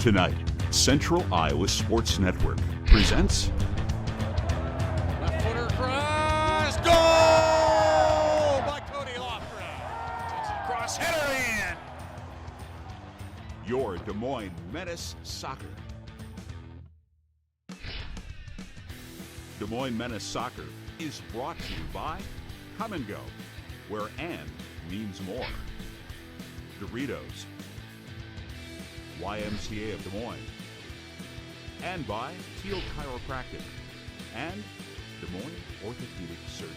Tonight, Central Iowa Sports Network presents left footer cross, goal by Cody Lofgren. Takes it across, header in. your Des Moines Menace Soccer. Des Moines Menace Soccer is brought to you by Come and Go, where "and" means more. Doritos, YMCA of Des Moines, and by Teal Chiropractic and Des Moines Orthopedic Surgeons.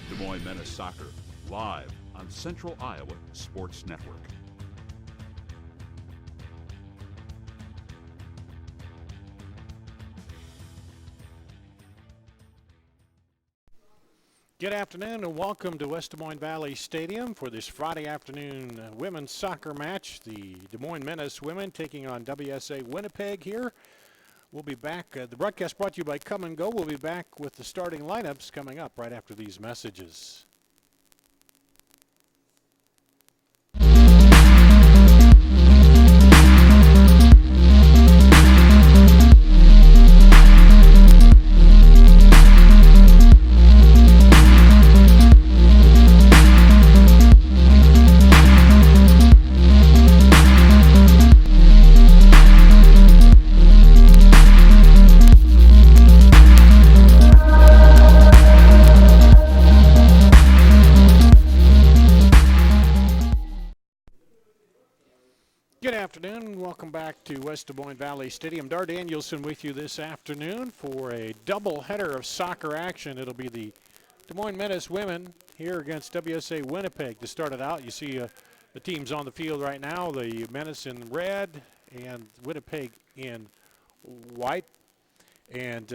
Des Moines Menace Soccer, live on Central Iowa Sports Network. Good afternoon and welcome to West Des Moines Valley Stadium for this Friday afternoon women's soccer match. The Des Moines Menace women taking on WSA Winnipeg here. We'll be back. The broadcast brought to you by Come and Go. We'll be back with the starting lineups coming up right after these messages. Good afternoon. Welcome back to West Des Moines Valley Stadium. Dar Danielson with you this afternoon for a double-header of soccer action. It'll be the Des Moines Menace women here against WSA Winnipeg to start it out. You see the teams on the field right now, the Menace in red and Winnipeg in white. And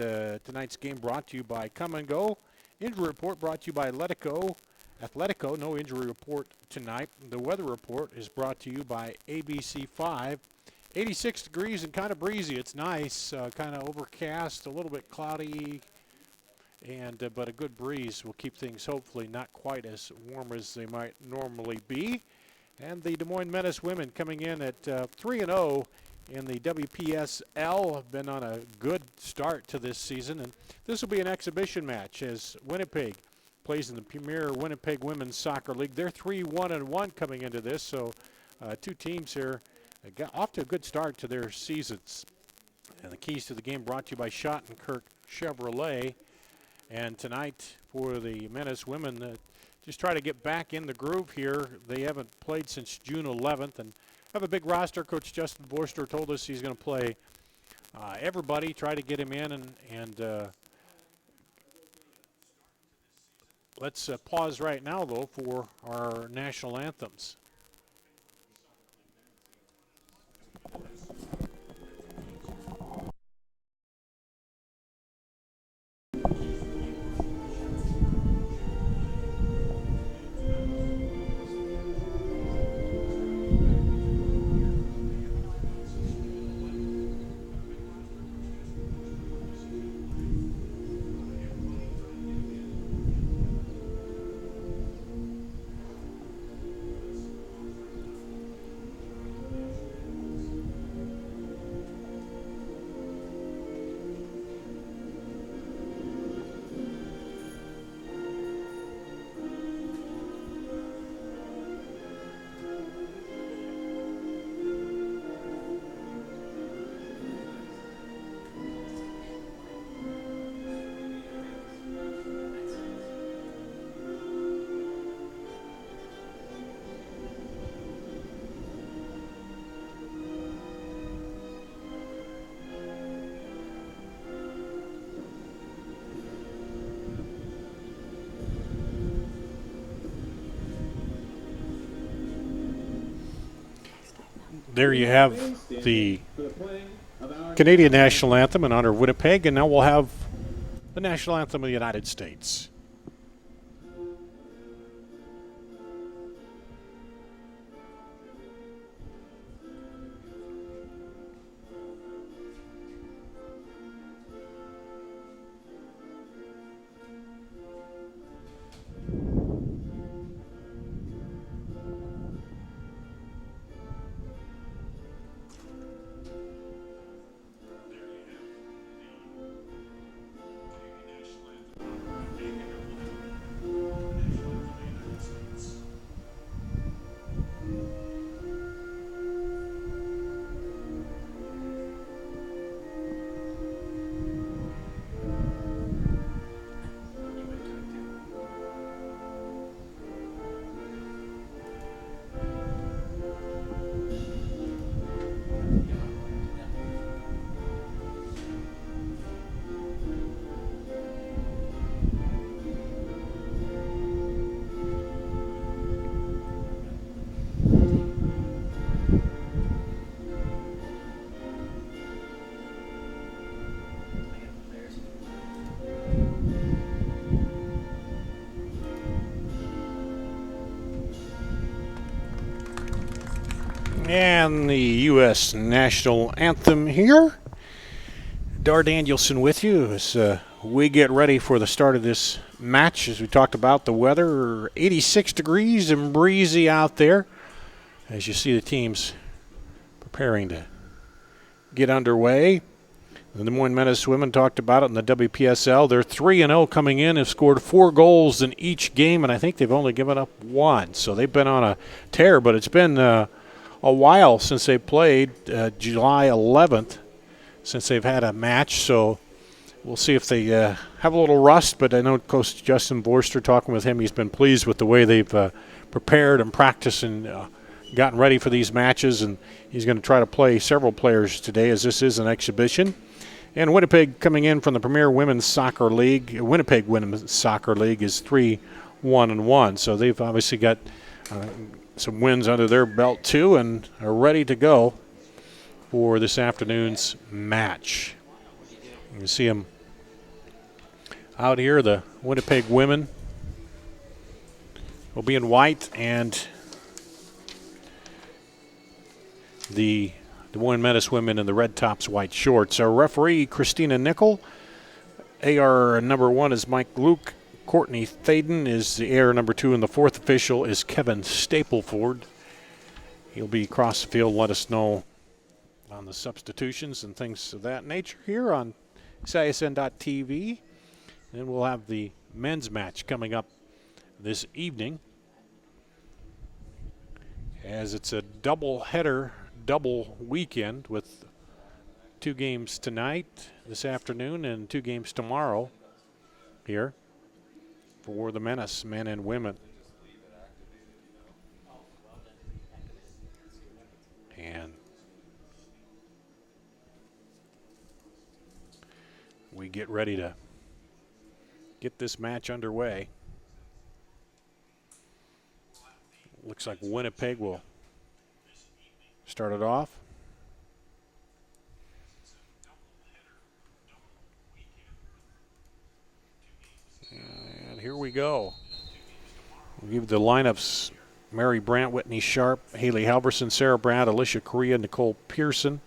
tonight's game brought to you by Come and Go. Injury report brought to you by Atletico, no injury report tonight. The weather report is brought to you by ABC5. 86 degrees and kind of breezy. It's nice, kind of overcast, a little bit cloudy, and but a good breeze will keep things hopefully not quite as warm as they might normally be. And the Des Moines Menace women coming in at 3-0 in the WPSL have been on a good start to this season. And this will be an exhibition match as Winnipeg plays in the Premier Winnipeg Women's Soccer League. They're 3-1-1 coming into this, so two teams here got off to a good start to their seasons. And the keys to the game brought to you by Schottenkirk Chevrolet. And tonight for the Menace women, just try to get back in the groove here. They haven't played since June 11th and have a big roster. Coach Justin Borster told us he's going to play everybody, try to get him in, and let's pause right now, though, for our national anthems. There you have the Canadian national anthem in honor of Winnipeg, and now we'll have the national anthem of the United States. And the U.S. national anthem here. Dar Danielson with you as we get ready for the start of this match. As we talked about the weather, 86 degrees and breezy out there. As you see the teams preparing to get underway. The Des Moines Menace women talked about it in the WPSL. They're 3-0 coming in, have scored 4 goals in each game, and I think they've only given up 1. So they've been on a tear, but it's been a while since they played, July 11th, since they've had a match. So we'll see if they have a little rust, but I know Coach Justin Vorster, talking with him, he's been pleased with the way they've prepared and practiced and gotten ready for these matches, and he's going to try to play several players today as this is an exhibition. And Winnipeg coming in from the Premier Women's Soccer League. Winnipeg Women's Soccer League is 3-1-1. So they've obviously got some wins under their belt too and are ready to go for this afternoon's match. You can see them out here. The Winnipeg women will be in white, and the Des Moines Menace women in the red tops, white shorts. Our referee, Christina Nickel. AR number 1 is Mike Luke. Courtney Thaden is the AR number 2, and the 4th official is Kevin Stapleford. He'll be across the field, let us know on the substitutions and things of that nature here on CISN.TV. Then we'll have the men's match coming up this evening, as it's a double-header, double weekend with 2 games tonight, this afternoon, and 2 games tomorrow here for the Menace, men and women. And we get ready to get this match underway. Looks like Winnipeg will start it off. And here we go. We'll give the lineups: Mary Brandt, Whitney Sharp, Haley Halverson, Sarah Brandt, Alicia Correa, Nicole Pearson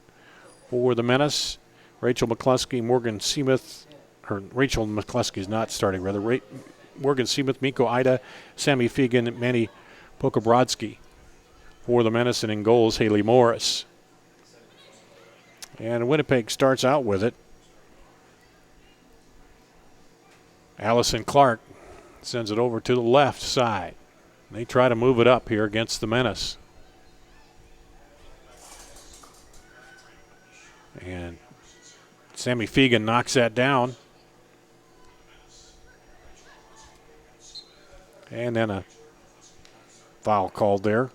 for the Menace. Rachel McCluskey, Morgan Seamuth, or Rachel McCluskey is not starting, rather. Morgan Seamuth, Miko Ida, Sammy Fegan, Manny Pokabrodsky for the Menace, and in goals, Haley Morris. And Winnipeg starts out with it. Allison Clark sends it over to the left side. They try to move it up here against the Menace. And Sammy Fegan knocks that down. And then a foul called there.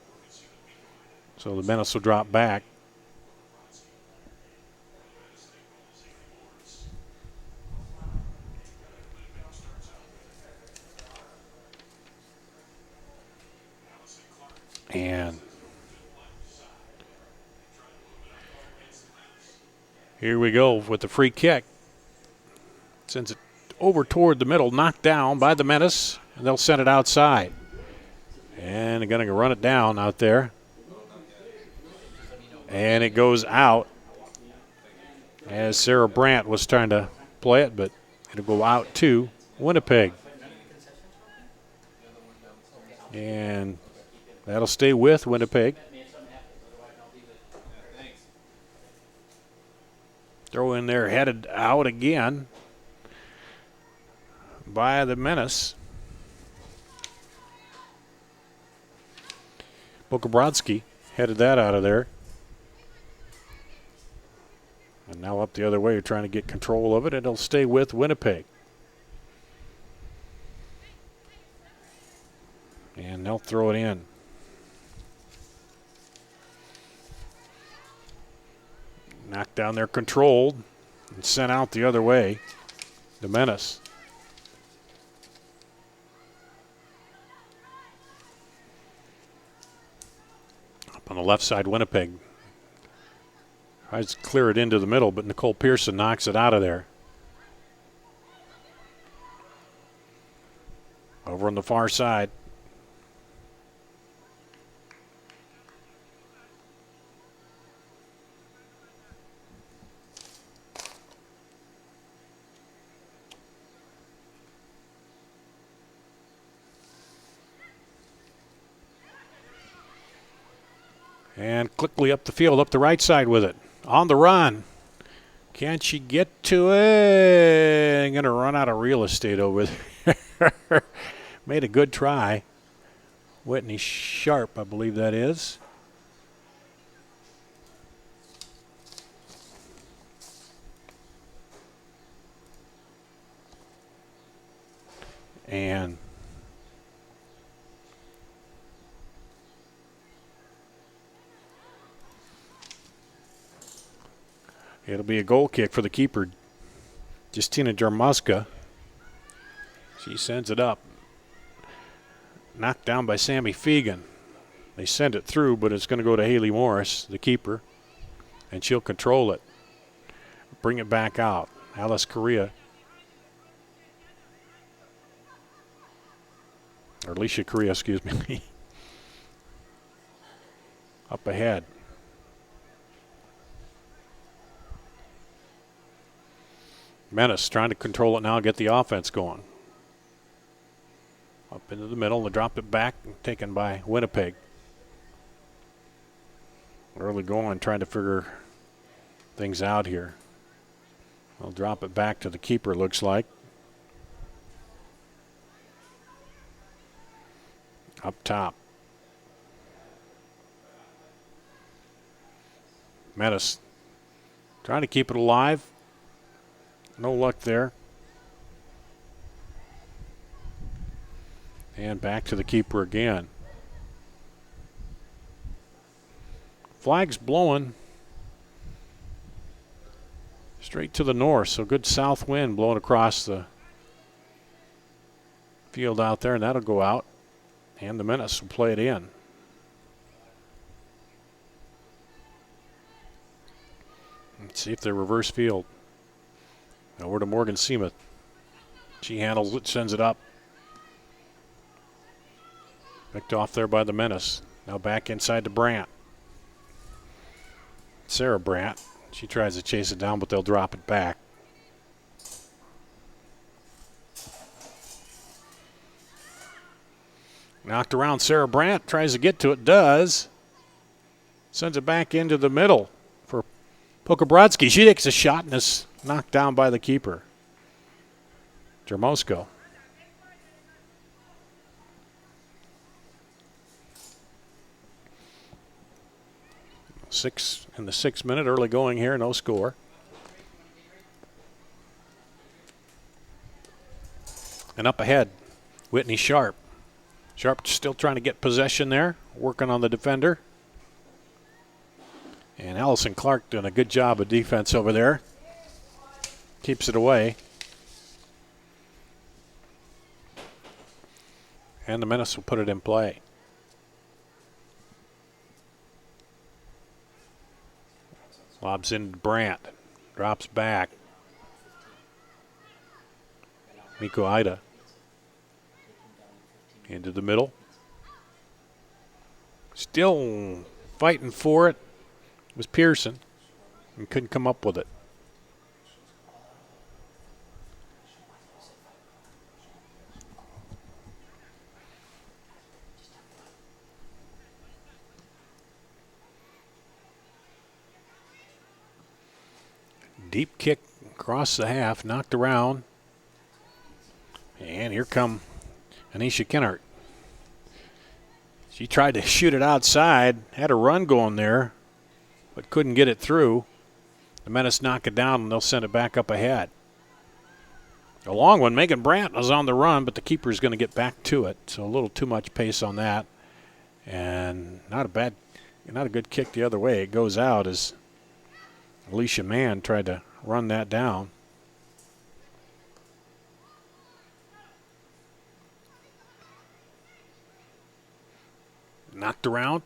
So the Menace will drop back. And here we go with the free kick. Sends it over toward the middle, knocked down by the Menace, and they'll send it outside. And they're going to run it down out there. And it goes out as Sarah Brandt was trying to play it, but it'll go out to Winnipeg. And that'll stay with Winnipeg. Throw in there, headed out again by the Menace. Pokabrodsky headed that out of there. And now up the other way, trying to get control of it. It'll stay with Winnipeg. And they'll throw it in. Knocked down there, controlled, and sent out the other way. The Menace. Up on the left side, Winnipeg tries to clear it into the middle, but Nicole Pearson knocks it out of there. Over on the far side. And quickly up the field, up the right side with it. On the run. Can she get to it? I'm going to run out of real estate over there. Made a good try. Whitney Sharp, I believe that is. And it'll be a goal kick for the keeper, Justina Jarmuska. She sends it up. Knocked down by Sammy Fegan. They send it through, but it's going to go to Haley Morris, the keeper, and she'll control it. Bring it back out. Alice Correa. Or Alicia Correa, excuse me. Up ahead. Menace trying to control it now, get the offense going. Up into the middle, and they dropped it back, taken by Winnipeg. Early going, trying to figure things out here. They'll drop it back to the keeper, looks like. Up top. Menace trying to keep it alive. No luck there. And back to the keeper again. Flag's blowing straight to the north, so good south wind blowing across the field out there, and that'll go out. And the Menace will play it in. Let's see if they reverse field. Over to Morgan Seamuth. She handles it, sends it up. Picked off there by the Menace. Now back inside to Brandt. Sarah Brandt. She tries to chase it down, but they'll drop it back. Knocked around. Sarah Brandt tries to get to it. Does. Sends it back into the middle for Pokabrodsky. She takes a shot and is knocked down by the keeper, Jermosko. Six in the 6th minute, early going here, no score. And up ahead, Whitney Sharp. Sharp still trying to get possession there, working on the defender. And Allison Clark doing a good job of defense over there. Keeps it away. And the Menace will put it in play. Lobs in Brandt. Drops back. Miko Ida. Into the middle. Still fighting for it was Pearson. And couldn't come up with it. Deep kick across the half, knocked around. And here come Anisha Kennard. She tried to shoot it outside, had a run going there, but couldn't get it through. The Menace knock it down, and they'll send it back up ahead. A long one. Megan Brandt was on the run, but the keeper's going to get back to it, so a little too much pace on that. And not a good kick the other way. It goes out as Alicia Mann tried to run that down. Knocked around.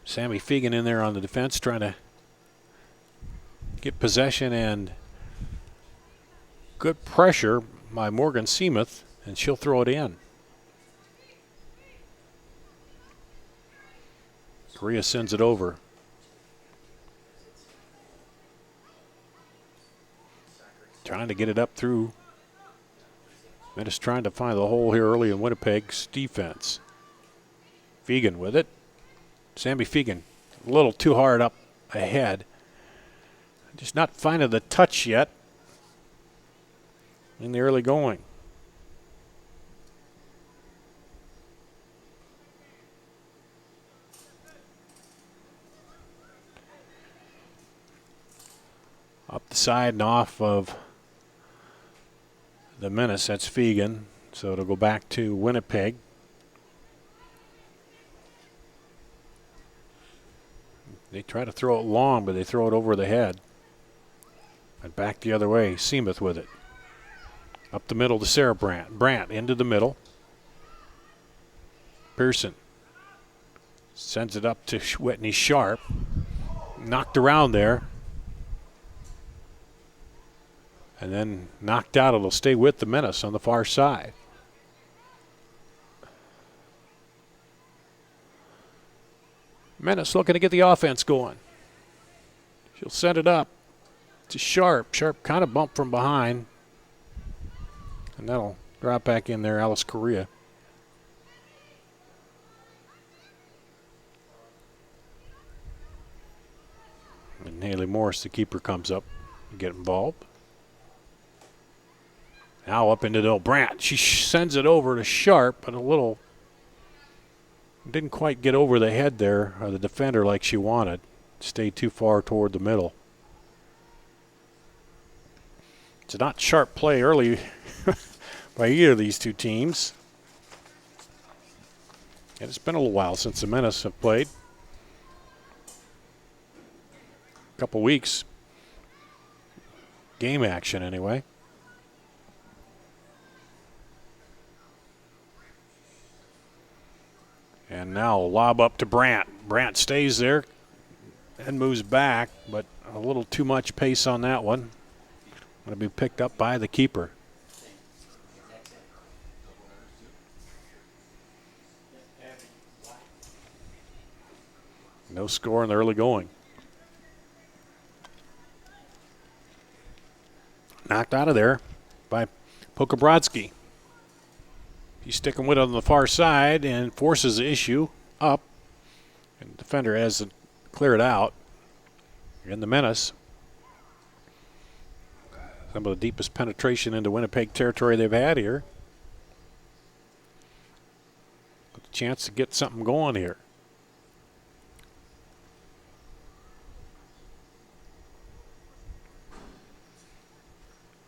Sammy Fegan in there on the defense trying to get possession, and good pressure by Morgan Seamuth, and she'll throw it in. Korea sends it over. Trying to get it up through. Menace trying to find the hole here early in Winnipeg's defense. Fegan with it. Sammy Fegan a little too hard up ahead. Just not finding the touch yet in the early going. Up the side and off of the Menace, that's Fegan. So it'll go back to Winnipeg. They try to throw it long, but they throw it over the head. And back the other way, Seamuth with it. Up the middle to Sarah Brandt. Brandt into the middle. Pearson sends it up to Whitney Sharp. Knocked around there. And then knocked out. It'll stay with the Menace on the far side. Menace looking to get the offense going. She'll send it up to Sharp. Sharp kind of bumped from behind. And that'll drop back in there, Alice Correa. And Haley Morris, the keeper, comes up and get involved. Now up into the Brandt. She sends it over to Sharp, but a little didn't quite get over the head there, or the defender like she wanted. Stayed too far toward the middle. It's not sharp play early by either of these two teams. And it's been a little while since the Menace have played. A couple weeks. Game action anyway. And now a lob up to Brandt. Brandt stays there and moves back, but a little too much pace on that one. Going to be picked up by the keeper. No score in the early going. Knocked out of there by Pokabrodsky. He's sticking with it on the far side and forces the issue up. And the defender has to clear it out. In the Menace. Some of the deepest penetration into Winnipeg territory they've had here. With a chance to get something going here.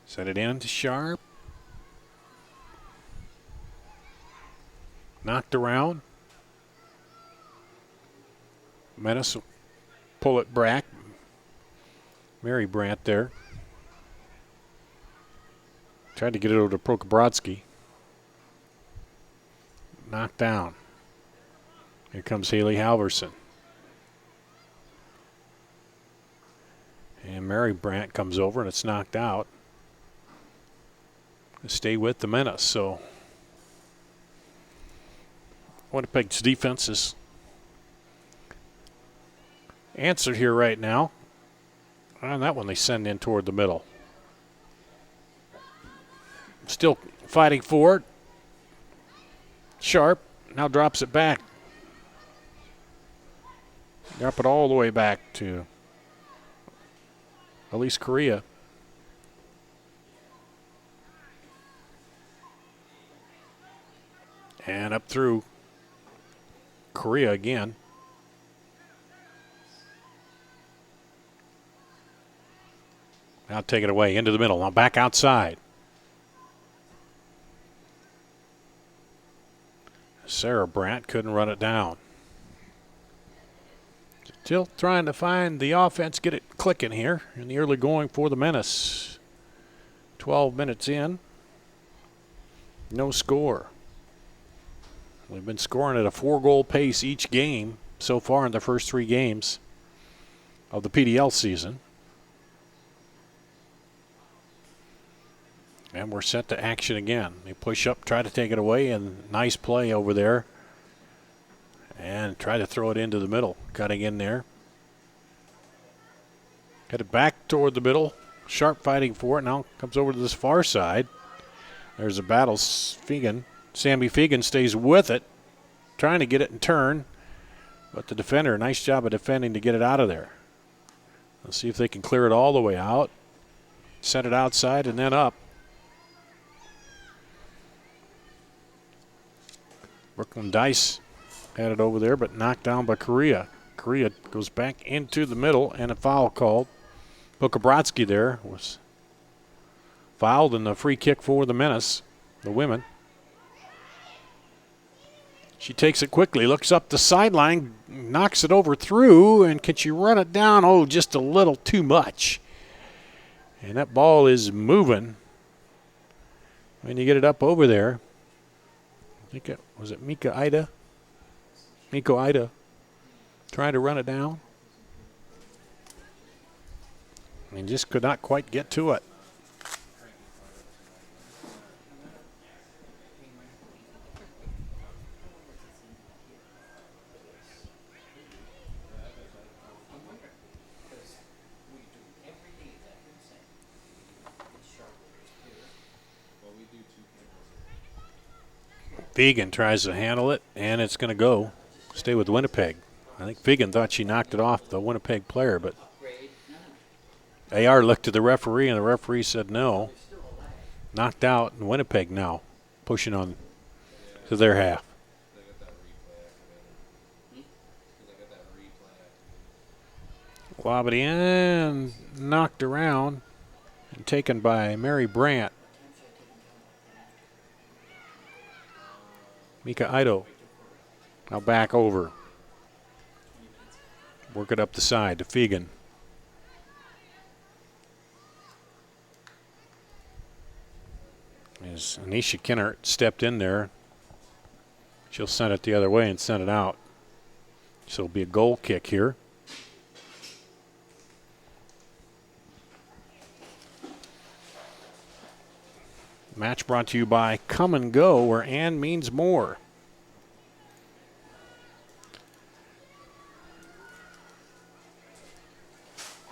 Set it in to Sharp. Knocked around. Menace will pull it back. Mary Brandt there. Tried to get it over to Prokopowski. Knocked down. Here comes Haley Halverson. And Mary Brandt comes over and it's knocked out. Stay with the Menace. So Winnipeg's defense is answered here right now. And that one they send in toward the middle. Still fighting for it. Sharp now drops it back. Drop it all the way back to Elise Correa. And up through Correa again. Now take it away into the middle. Now back outside. Sarah Brandt couldn't run it down. Still trying to find the offense, get it clicking here in the early going for the Menace. 12 minutes in. No score. We've been scoring at a 4-goal pace each game so far in the first 3 games of the PDL season. And we're set to action again. They push up, try to take it away, and nice play over there. And try to throw it into the middle, cutting in there. Headed back toward the middle. Sharp fighting for it. Now comes over to this far side. There's a battle. Fegan. Sammy Fegan stays with it, trying to get it in turn. But the defender, nice job of defending to get it out of there. Let's see if they can clear it all the way out. Set it outside and then up. Brooklyn Dice had it over there, but knocked down by Correa. Correa goes back into the middle, and a foul called. Pokabrodsky there was fouled, and the free kick for the Menace, the women. She takes it quickly, looks up the sideline, knocks it over through, and can she run it down? Oh, just a little too much. And that ball is moving when you get it up over there. I think it was Miko Ida trying to run it down. And just could not quite get to it. Fegan tries to handle it, and it's going to go. Stay with Winnipeg. I think Fegan thought she knocked it off the Winnipeg player, but AR looked to the referee, and the referee said no. Knocked out, and Winnipeg now pushing on to their half. Lobbed in, knocked around, and taken by Mary Brandt. Mika Ido now back over. Work it up the side to Fegan. As Anisha Kinnert stepped in there, she'll send it the other way and send it out. So it'll be a goal kick here. Match brought to you by Come and Go, where and means more.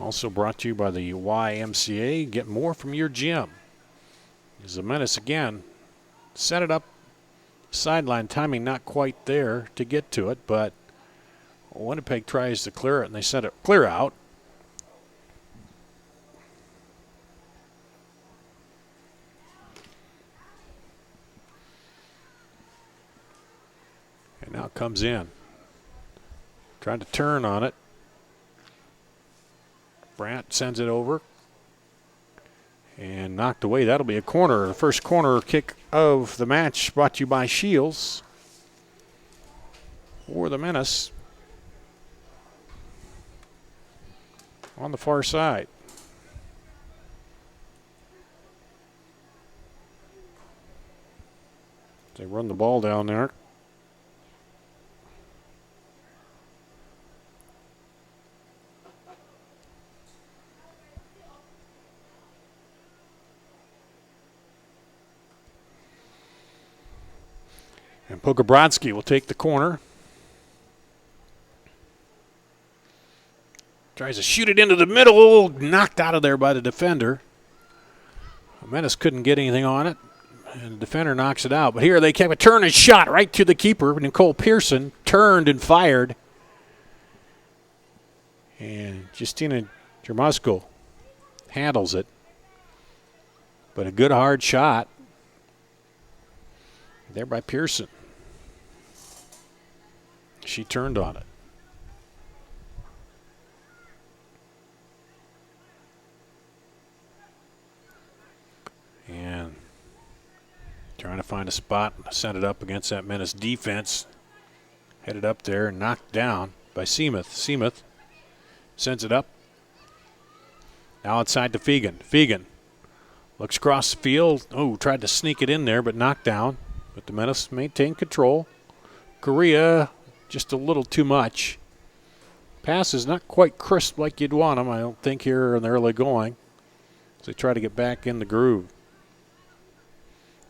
Also brought to you by the YMCA. Get more from your gym. There's a Menace again. Set it up. Sideline timing not quite there to get to it, but Winnipeg tries to clear it, and they set it clear out. And now it comes in. Trying to turn on it. Brandt sends it over. And knocked away. That'll be a corner. The first corner kick of the match brought to you by Shields. For the Menace. On the far side. They run the ball down there. And Pokabrodsky will take the corner. Tries to shoot it into the middle. Knocked out of there by the defender. Menace couldn't get anything on it. And the defender knocks it out. But here they kept a turn and shot right to the keeper. Nicole Pearson turned and fired. And Justina Jermusko handles it. But a good hard shot there by Pearson. She turned on it. And trying to find a spot, send it up against that Menace defense. Headed up there and knocked down by Seamuth. Seamuth sends it up. Now outside to Fegan. Fegan looks across the field. Oh, tried to sneak it in there, but knocked down. But the Menace maintained control. Correa just a little too much. Pass is not quite crisp like you'd want them, I don't think, here in the early going. So they try to get back in the groove.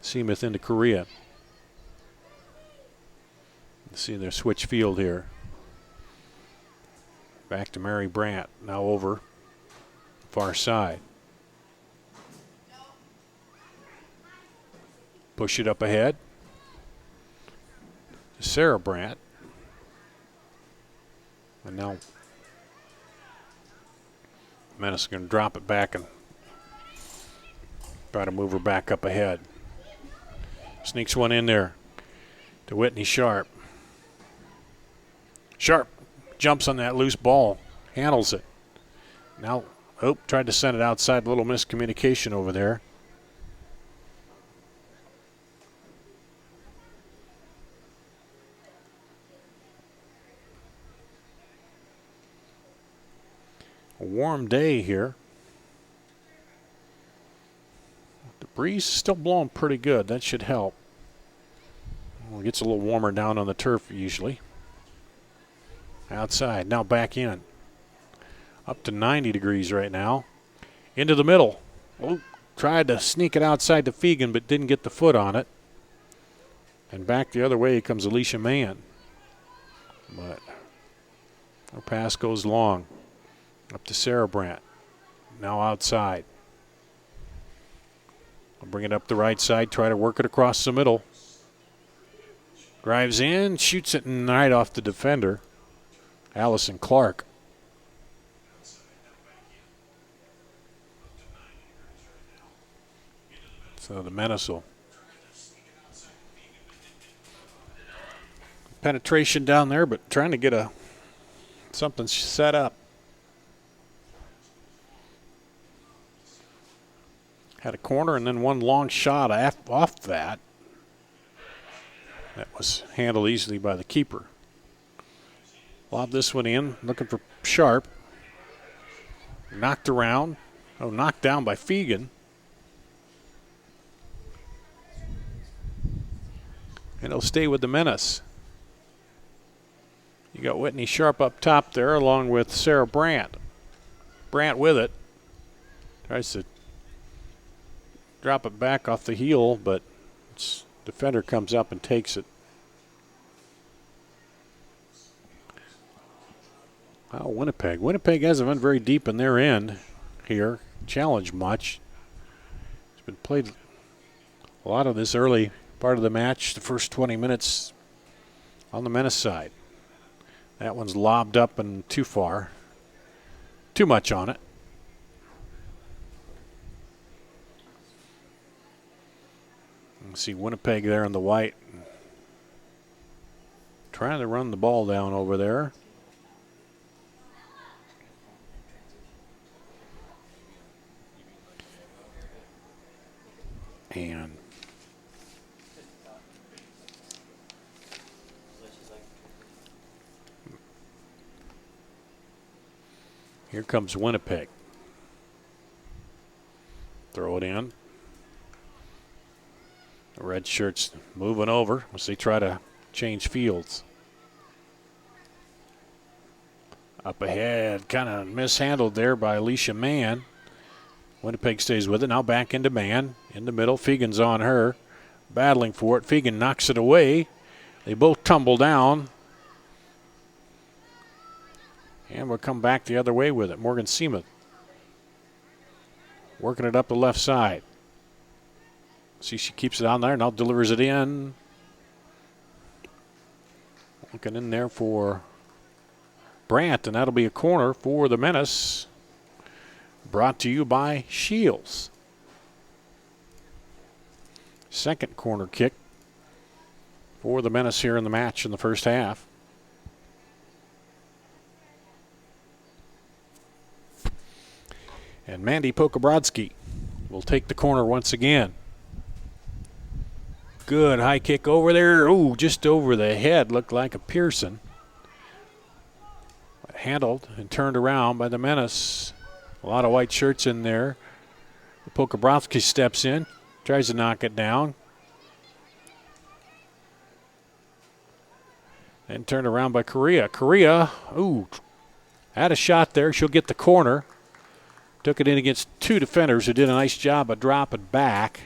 Seamuth into Correa. See their switch field here. Back to Mary Brandt, now over far side. Push it up ahead. Sarah Brandt. And now Menace is going to drop it back and try to move her back up ahead. Sneaks one in there to Whitney Sharp. Sharp jumps on that loose ball, handles it. Now, tried to send it outside, a little miscommunication over there. A warm day here. The breeze is still blowing pretty good. That should help. Well, it gets a little warmer down on the turf usually. Outside, now back in. Up to 90 degrees right now. Into the middle. Tried to sneak it outside to Fegan, but didn't get the foot on it. And back the other way comes Alicia Mann. But her pass goes long. Up to Sarah Brandt. Now outside. I'll bring it up the right side, try to work it across the middle. Drives in, shoots it right off the defender, Allison Clark. So the Menace will. Penetration down there, but trying to get something set up. Had a corner and then one long shot off that. That was handled easily by the keeper. Lobbed this one in, looking for Sharp. Knocked around. Knocked down by Fegan. And it'll stay with the Menace. You got Whitney Sharp up top there along with Sarah Brandt. Brandt with it. Tries to drop it back off the heel, but defender comes up and takes it. Wow, Winnipeg. Winnipeg hasn't been very deep in their end here. Challenged much. It's been played a lot of this early part of the match, the first 20 minutes on the Menace side. That one's lobbed up and too far. Too much on it. You see Winnipeg there in the white. Trying to run the ball down over there. And here comes Winnipeg. Throw it in. The red shirts moving over as they try to change fields. Up ahead, kind of mishandled there by Alicia Mann. Winnipeg stays with it. Now back into Mann. In the middle, Fegan's on her. Battling for it. Fegan knocks it away. They both tumble down. And we'll come back the other way with it. Morgan Seamuth working it up the left side. See, she keeps it on there, now delivers it in. Looking in there for Brandt, and that'll be a corner for the Menace. Brought to you by Shields. Second corner kick for the Menace here in the match in the first half. And Mandy Pokabrodsky will take the corner once again. Good high kick over there. Ooh, just over the head. Looked like a Pearson. Handled and turned around by the Menace. A lot of white shirts in there. Pokabrodsky steps in. Tries to knock it down. And turned around by Correa. Correa, ooh, had a shot there. She'll get the corner. Took it in against two defenders who did a nice job of dropping back.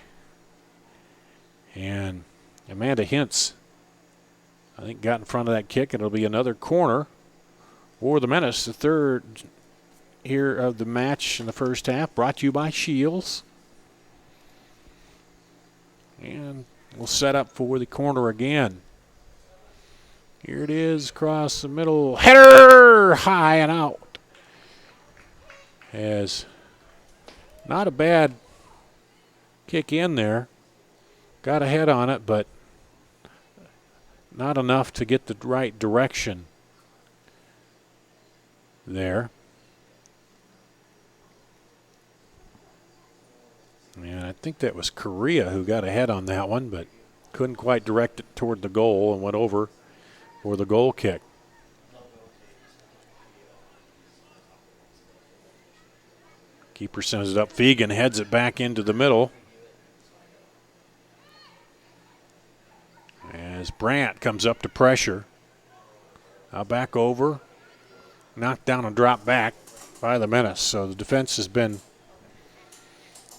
And Amanda Hintz, I think, got in front of that kick, and it'll be another corner for the Menace. The third here of the match in the first half, brought to you by Shields. And we'll set up for the corner again. Here it is across the middle. Header! Cutter high and out. As not a bad kick in there. Got a head on it, but not enough to get the right direction there. And I think that was Correa who got a head on that one, but couldn't quite direct it toward the goal and went over for the goal kick. Keeper sends it up. Fegan heads it back into the middle. As Brandt comes up to pressure. Now back over. Knocked down and dropped back by the Menace. So the defense has been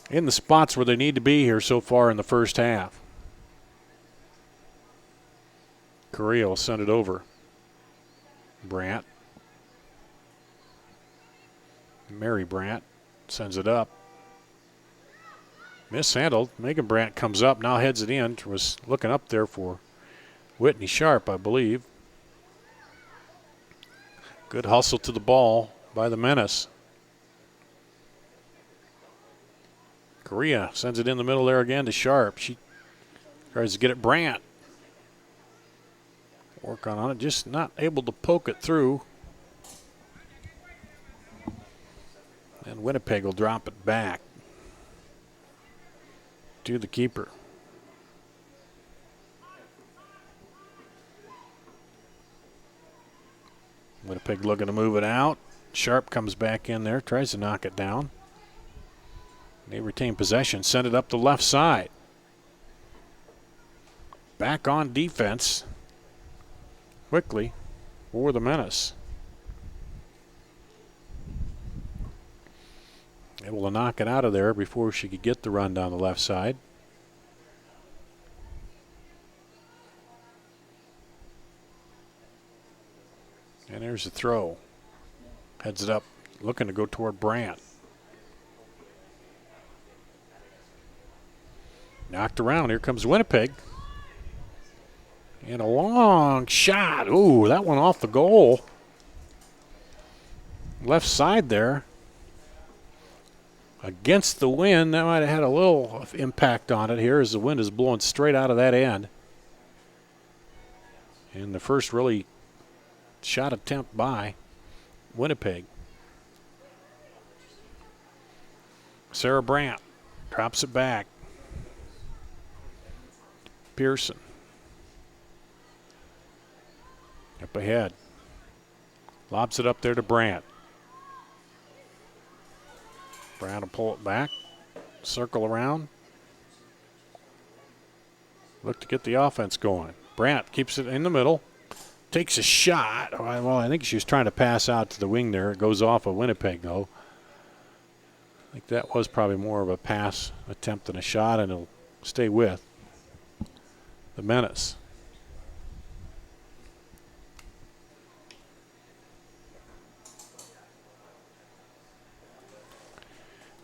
in the spots where they need to be here so far in the first half. Correa will send it over. Brandt. Mary Brandt sends it up. Mishandled. Megan Brandt comes up, now heads it in. Was looking up there for Whitney Sharp, I believe. Good hustle to the ball by the Menace. Correa sends it in the middle there again to Sharp. She tries to get it. Brandt. Work on it, just not able to poke it through. And Winnipeg will drop it back to the keeper. Winnipeg looking to move it out. Sharp comes back in there, tries to knock it down. They retain possession, send it up the left side. Back on defense quickly for the Menace. Able to knock it out of there before she could get the run down the left side. And there's a throw. Heads it up, looking to go toward Brandt. Knocked around. Here comes Winnipeg. And a long shot. Ooh, that one off the goal. Left side there. Against the wind, that might have had a little impact on it here as the wind is blowing straight out of that end. And the first really shot attempt by Winnipeg. Sarah Brandt drops it back. Pearson. Up ahead. Lobs it up there to Brandt. Brandt will pull it back. Circle around. Look to get the offense going. Brandt keeps it in the middle. Takes a shot. Well, I think she was trying to pass out to the wing there. It goes off of Winnipeg, though. I think that was probably more of a pass attempt than a shot, and it'll stay with the Menace.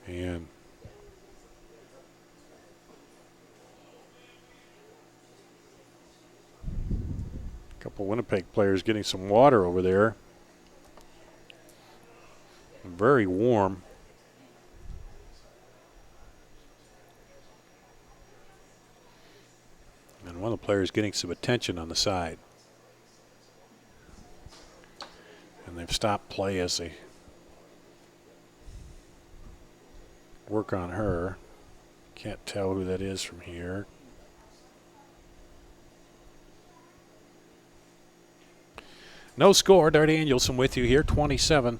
And a couple Winnipeg players getting some water over there. Very warm. And one of the players getting some attention on the side. And they've stopped play as they work on her. Can't tell who that is from here. No score. Dart Danielson with you here. 27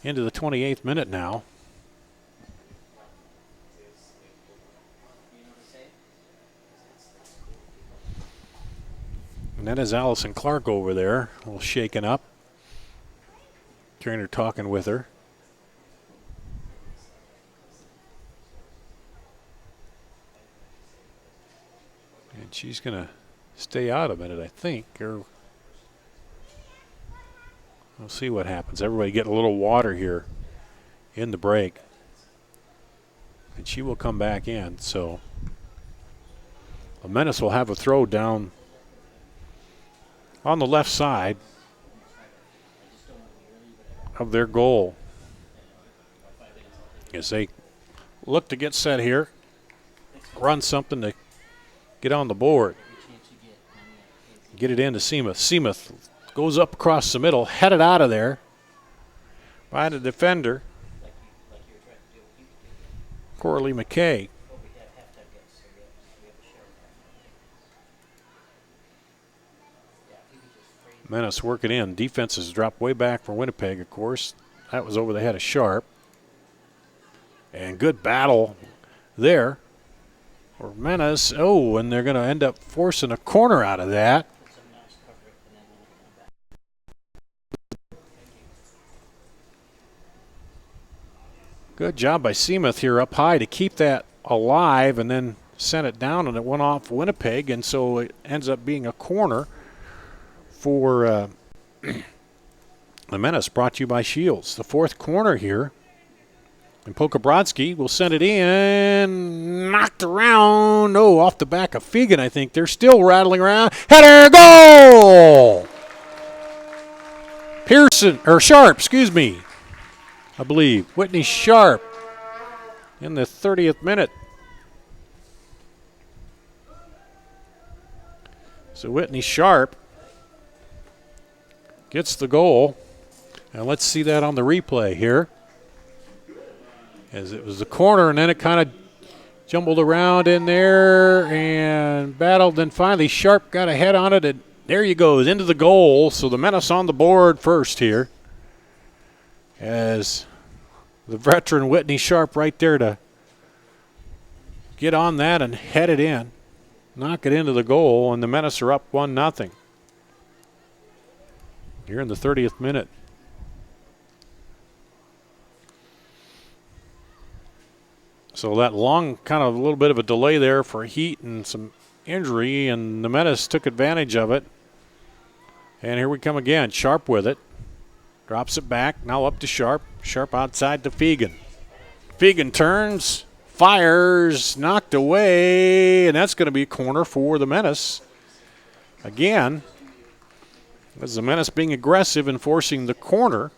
into the 28th minute now. And that is Allison Clark over there, a little shaken up. Trainer talking with her. And she's going to stay out a minute, I think, or we'll see what happens. Everybody getting a little water here in the break. And she will come back in. So the Menace will have a throw down on the left side. of their goal as they look to get set here, run something to get on the board. Get it into Seamuth. Seamuth goes up across the middle, headed out of there by the defender, Coralie McKay. Menace working in. Defense has dropped way back for Winnipeg, of course. That was over the head of Sharp. And good battle there for Menace. Oh, and they're going to end up forcing a corner out of that. Good job by Seamuth here up high to keep that alive and then sent it down, and it went off Winnipeg, and so it ends up being a corner for the Menace, brought to you by Shields. The fourth corner here. And Pokabrodsky will send it in. Knocked around. Oh, off the back of Fegan, I think. They're still rattling around. Header, goal! Sharp, excuse me. I believe. Whitney Sharp in the 30th minute. So Whitney Sharp gets the goal. And let's see that on the replay here. As it was the corner, and then it kind of jumbled around in there and battled. Then finally Sharp got a head on it, and there you go, into the goal. So the Menace on the board first here. As the veteran Whitney Sharp right there to get on that and head it in. Knock it into the goal, and the Menace are up 1-0. Here in the 30th minute. So that long, kind of a little bit of a delay there for heat and some injury, and the Menace took advantage of it. And here we come again. Sharp with it. Drops it back. Now up to Sharp. Sharp outside to Fegan. Fegan turns, fires, knocked away, and that's going to be a corner for the Menace. Again, as the Menace being aggressive and forcing the corner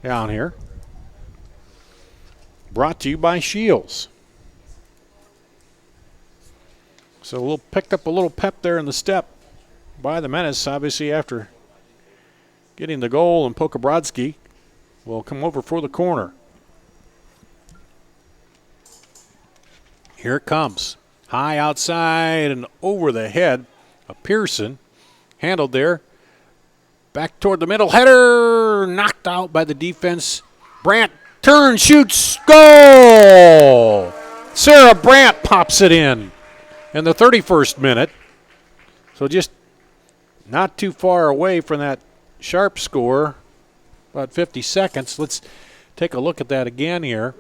down here. Brought to you by Shields. So we'll pick up a little pep there in the step by the Menace, obviously after getting the goal, and Pokabrodsky will come over for the corner. Here it comes. High outside and over the head of Pearson. Handled there. Back toward the middle. Header knocked out by the defense. Brandt turns, shoots, goal! Sarah Brandt pops it in the 31st minute. So just not too far away from that Sharp score, about 50 seconds. Let's take a look at that again here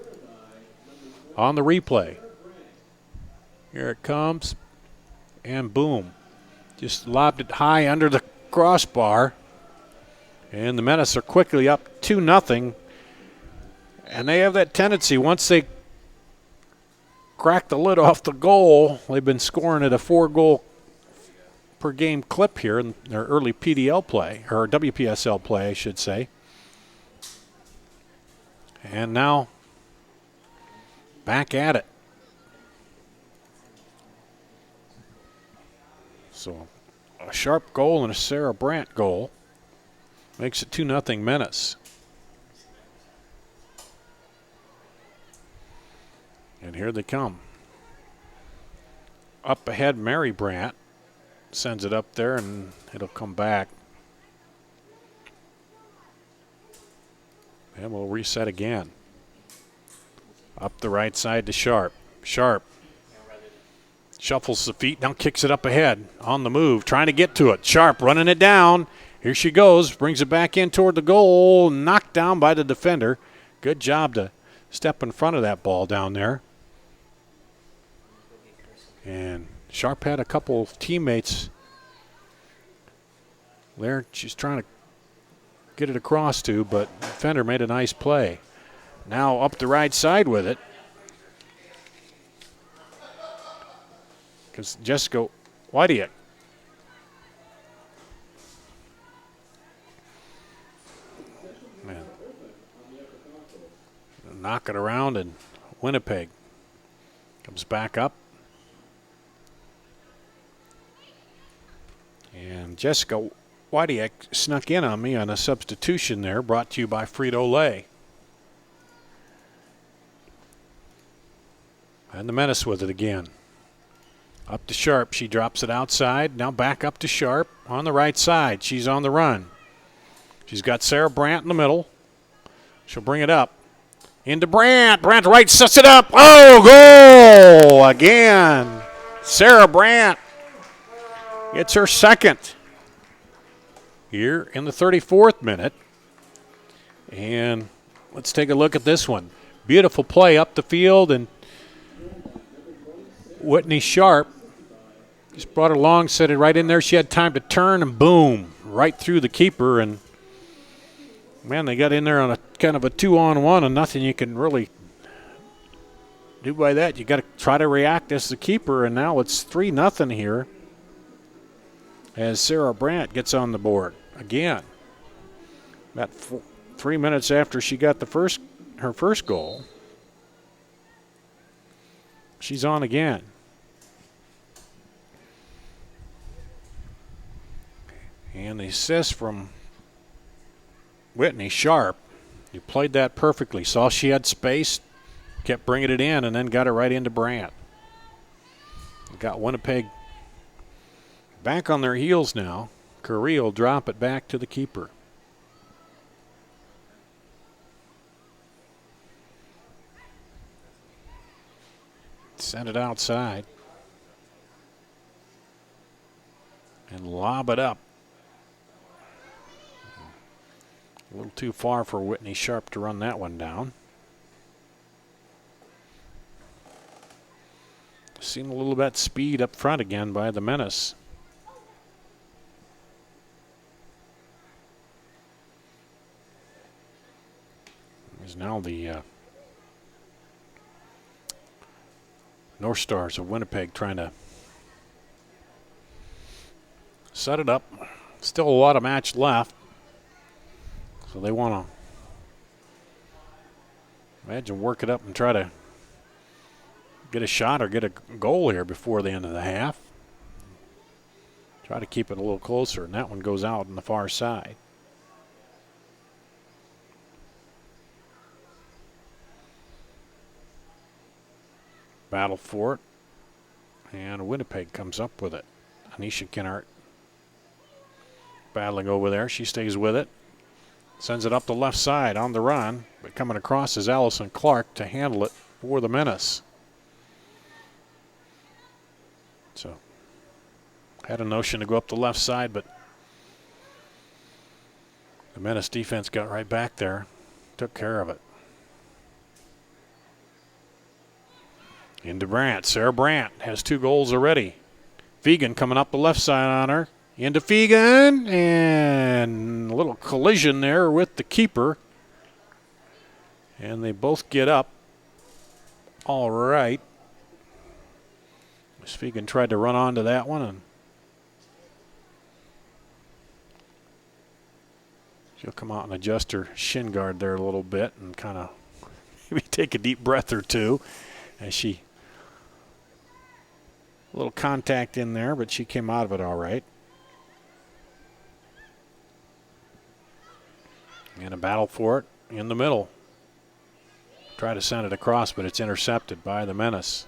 on the replay. Here it comes, and boom. Just lobbed it high under the crossbar. And the Menace are quickly up 2-0. And they have that tendency, once they crack the lid off the goal, they've been scoring at a 4-goal per game clip here in their early PDL play, or WPSL play, I should say. And now back at it. So a Sharp goal and a Sarah Brandt goal makes it 2-0 Menace. And here they come. Up ahead, Mary Brandt sends it up there, and it'll come back. And we'll reset again. Up the right side to Sharp. Sharp shuffles the feet, now kicks it up ahead. On the move, trying to get to it. Sharp running it down. Here she goes, brings it back in toward the goal. Knocked down by the defender. Good job to step in front of that ball down there. And Sharp had a couple of teammates there she's trying to get it across to, but the defender made a nice play. Now up the right side with it. Because Jessica Whitey knock it around, and Winnipeg comes back up. And Jessica Wadiak snuck in on me on a substitution there, brought to you by Frito-Lay. And the Menace with it again. Up to Sharp. She drops it outside. Now back up to Sharp on the right side. She's on the run. She's got Sarah Brandt in the middle. She'll bring it up. Into Brandt. Brandt right sets it up. Oh, goal again. Sarah Brandt gets her second here in the 34th minute. And let's take a look at this one. Beautiful play up the field, and Whitney Sharp just brought it along, set it right in there. She had time to turn, and boom, right through the keeper. And man, they got in there on a kind of a 2-on-1, and nothing you can really do by that. You got to try to react as the keeper, and now it's 3-0 here as Sarah Brandt gets on the board again. About 3 minutes after she got her first goal, she's on again. And the assist from Whitney Sharp. You played that perfectly. Saw she had space, kept bringing it in, and then got it right into Brandt. Got Winnipeg back on their heels now. Curry will drop it back to the keeper. Send it outside. And lob it up. A little too far for Whitney Sharp to run that one down. Seen a little bit of speed up front again by the Menace. Is now the North Stars of Winnipeg trying to set it up. Still a lot of match left. So they want to, imagine, work it up and try to get a shot or get a goal here before the end of the half. Try to keep it a little closer, and that one goes out on the far side. Battle for it, and Winnipeg comes up with it. Anisha Kinnart battling over there. She stays with it. Sends it up the left side on the run, but coming across is Allison Clark to handle it for the Menace. So, had a notion to go up the left side, but the Menace defense got right back there, took care of it. Into Brandt. Sarah Brandt has 2 goals already. Fegan coming up the left side on her. Into Fegan, and a little collision there with the keeper. And they both get up. All right. Miss Fegan tried to run onto that one, and she'll come out and adjust her shin guard there a little bit and kind of maybe take a deep breath or two as she, a little contact in there, but she came out of it all right. And a battle for it in the middle. Try to send it across, but it's intercepted by the Menace.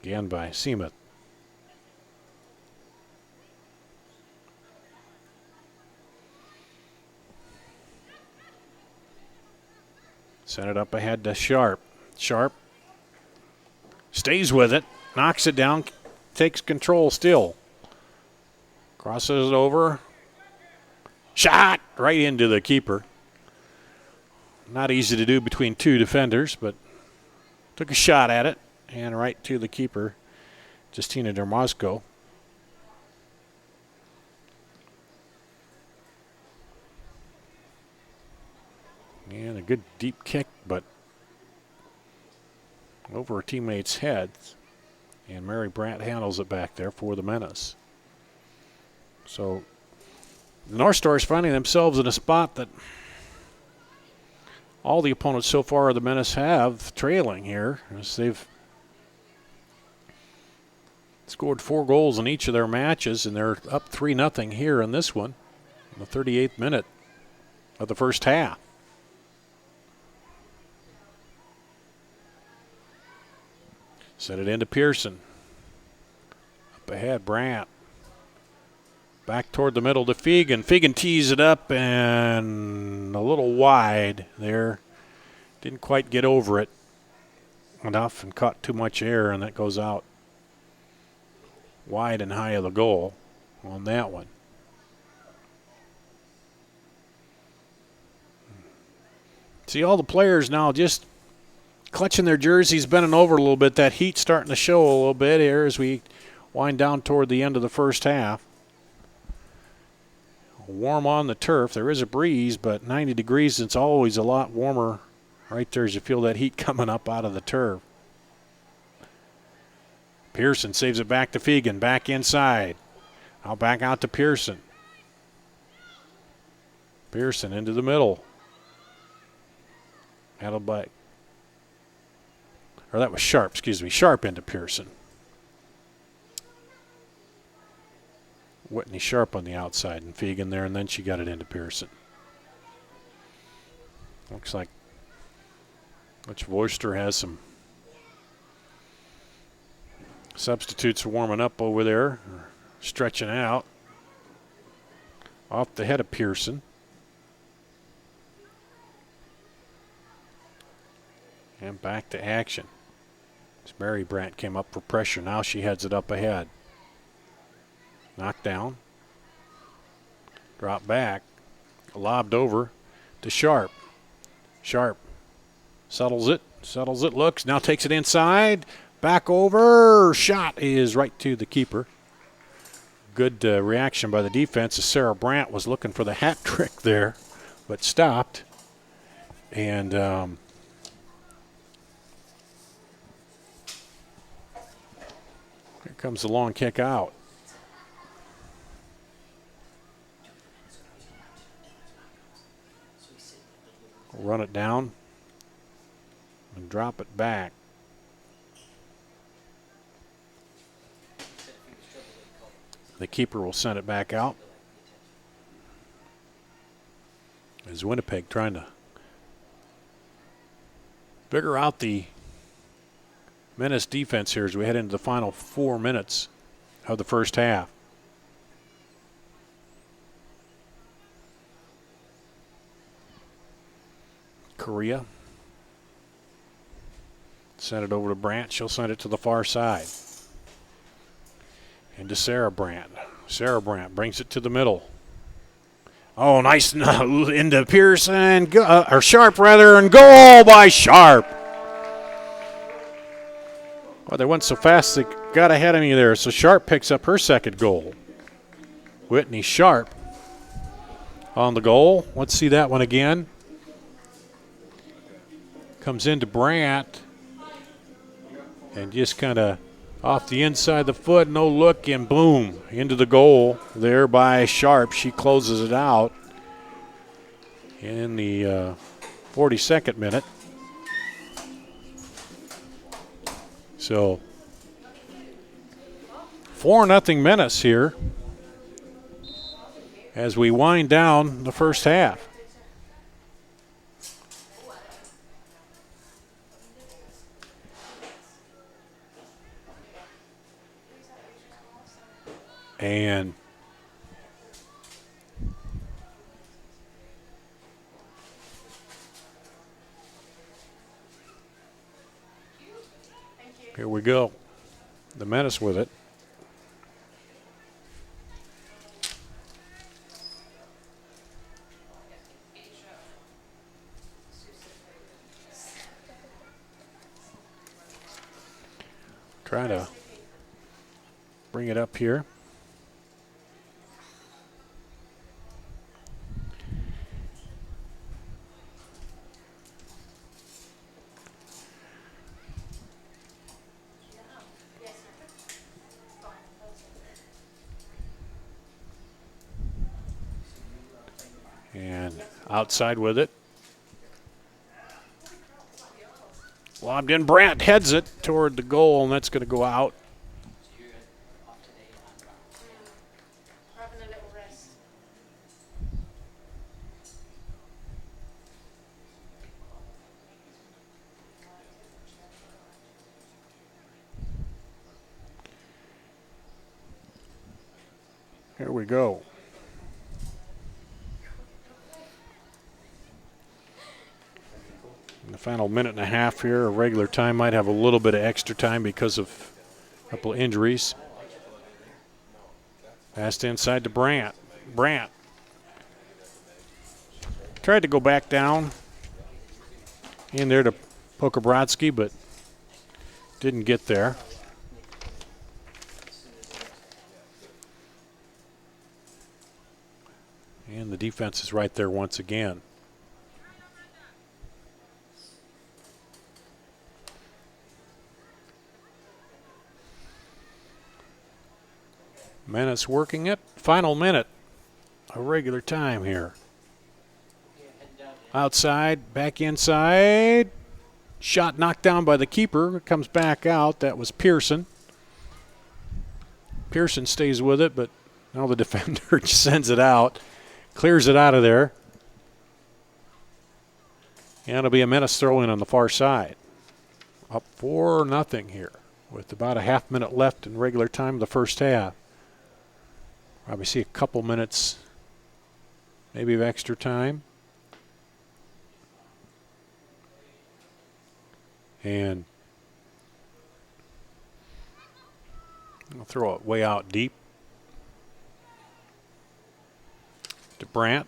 Again by Seamuth. Send it up ahead to Sharp. Sharp stays with it, knocks it down, takes control still. Crosses it over. Shot right into the keeper. Not easy to do between 2 defenders, but took a shot at it and right to the keeper, Justina Dermazco. And a good deep kick, but over her teammates' heads. And Mary Brandt handles it back there for the Menace. So the North Stars finding themselves in a spot that all the opponents so far the Menace have trailing here, as they've scored 4 goals in each of their matches, and they're up 3-0 here in this one, in the 38th minute of the first half. Set it into Pearson. Up ahead, Brandt. Back toward the middle to Fegan. Fegan tees it up and a little wide there. Didn't quite get over it enough and caught too much air, and that goes out wide and high of the goal on that one. See all the players now just clutching their jerseys, bending over a little bit. That heat starting to show a little bit here as we wind down toward the end of the first half. Warm on the turf. There is a breeze, but 90 degrees, it's always a lot warmer right there as you feel that heat coming up out of the turf. Pearson saves it back to Fegan, back inside. Now back out to Pearson. Pearson into the middle. Handled by, or that was Sharp, excuse me. Sharp into Pearson. Whitney Sharp on the outside and Fegan there, and then she got it into Pearson. Looks like Butch Voister has some substitutes warming up over there, stretching out. Off the head of Pearson. And back to action. As Mary Brandt came up for pressure, now she heads it up ahead. Knocked down. Drop back. Lobbed over to Sharp. Sharp settles it, looks, now takes it inside. Back over. Shot is right to the keeper. Good reaction by the defense as Sarah Brandt was looking for the hat trick there, but stopped. And here comes the long kick out. Run it down and drop it back. The keeper will send it back out. As Winnipeg trying to figure out the Menace defense here as we head into the final 4 minutes of the first half. Correa. Send it over to Brandt. She'll send it to the far side. Into Sarah Brandt. Sarah Brandt brings it to the middle. Oh, nice into Pearson, or Sharp rather, and goal by Sharp. Well, they went so fast they got ahead of me there. So Sharp picks up her second goal. Whitney Sharp on the goal. Let's see that one again. Comes into Brandt and just kind of off the inside of the foot, no look, and boom, into the goal there by Sharp. She closes it out in the 42nd minute. So 4-0 Menace here as we wind down the first half. And here we go. The Menace with it. Trying to bring it up here. And outside with it. Lobbed in. Brandt heads it toward the goal, and that's going to go out. Here we go. In the final minute and a half here, a regular time might have a little bit of extra time because of a couple of injuries. Passed inside to Brandt. Brandt tried to go back down in there to Pokabrodsky, but didn't get there. And the defense is right there once again. Menace working it. Final minute. A regular time here. Outside, back inside. Shot knocked down by the keeper. It comes back out. That was Pearson. Pearson stays with it, but now the defender sends it out. Clears it out of there. And it'll be a Menace throw-in on the far side. Up 4-0 here with about a half minute left in regular time of the first half. Probably see a couple minutes maybe of extra time. And I'll throw it way out deep to Brandt.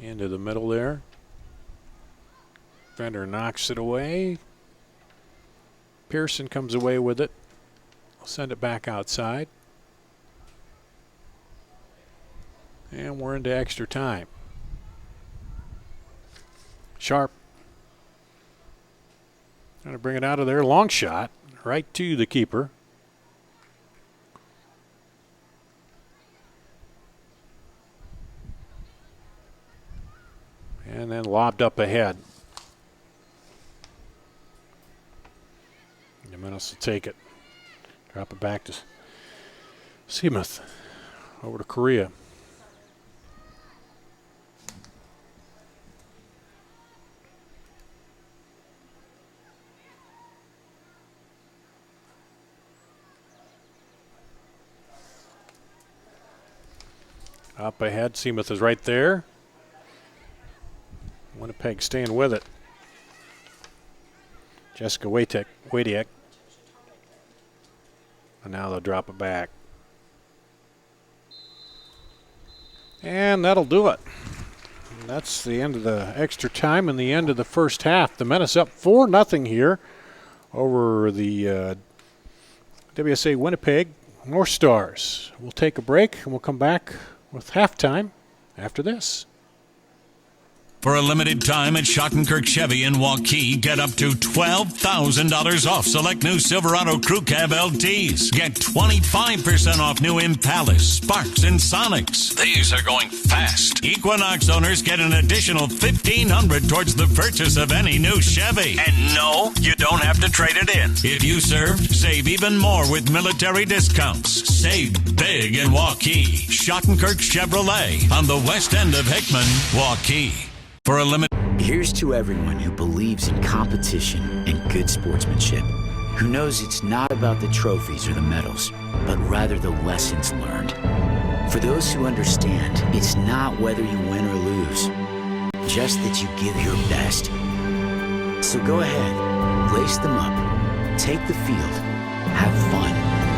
Into the middle there. Fender knocks it away. Pearson comes away with it. I'll send it back outside. And we're into extra time. Sharp. Trying to bring it out of there. Long shot. Right to the keeper. And then lobbed up ahead. The Menace will take it. Drop it back to Seamuth. Over to Korea. Up ahead. Seamuth is right there. Winnipeg staying with it. Jessica Wadiak. And now they'll drop it back. And that'll do it. And that's the end of the extra time and the end of the first half. The Menace up 4-0 here over the WSA Winnipeg North Stars. We'll take a break and we'll come back with halftime after this. For a limited time at Schottenkirk Chevy in Waukee, get up to $12,000 off select new Silverado Crew Cab LTs. Get 25% off new Impalas, Sparks, and Sonics. These are going fast. Equinox owners get an additional $1,500 towards the purchase of any new Chevy. And no, you don't have to trade it in. If you served, save even more with military discounts. Save big in Waukee. Schottenkirk Chevrolet on the west end of Hickman, Waukee. For a limit. Here's to everyone who believes in competition and good sportsmanship, who knows it's not about the trophies or the medals, but rather the lessons learned. For those who understand, it's not whether you win or lose, just that you give your best. So go ahead, lace them up, take the field, have fun,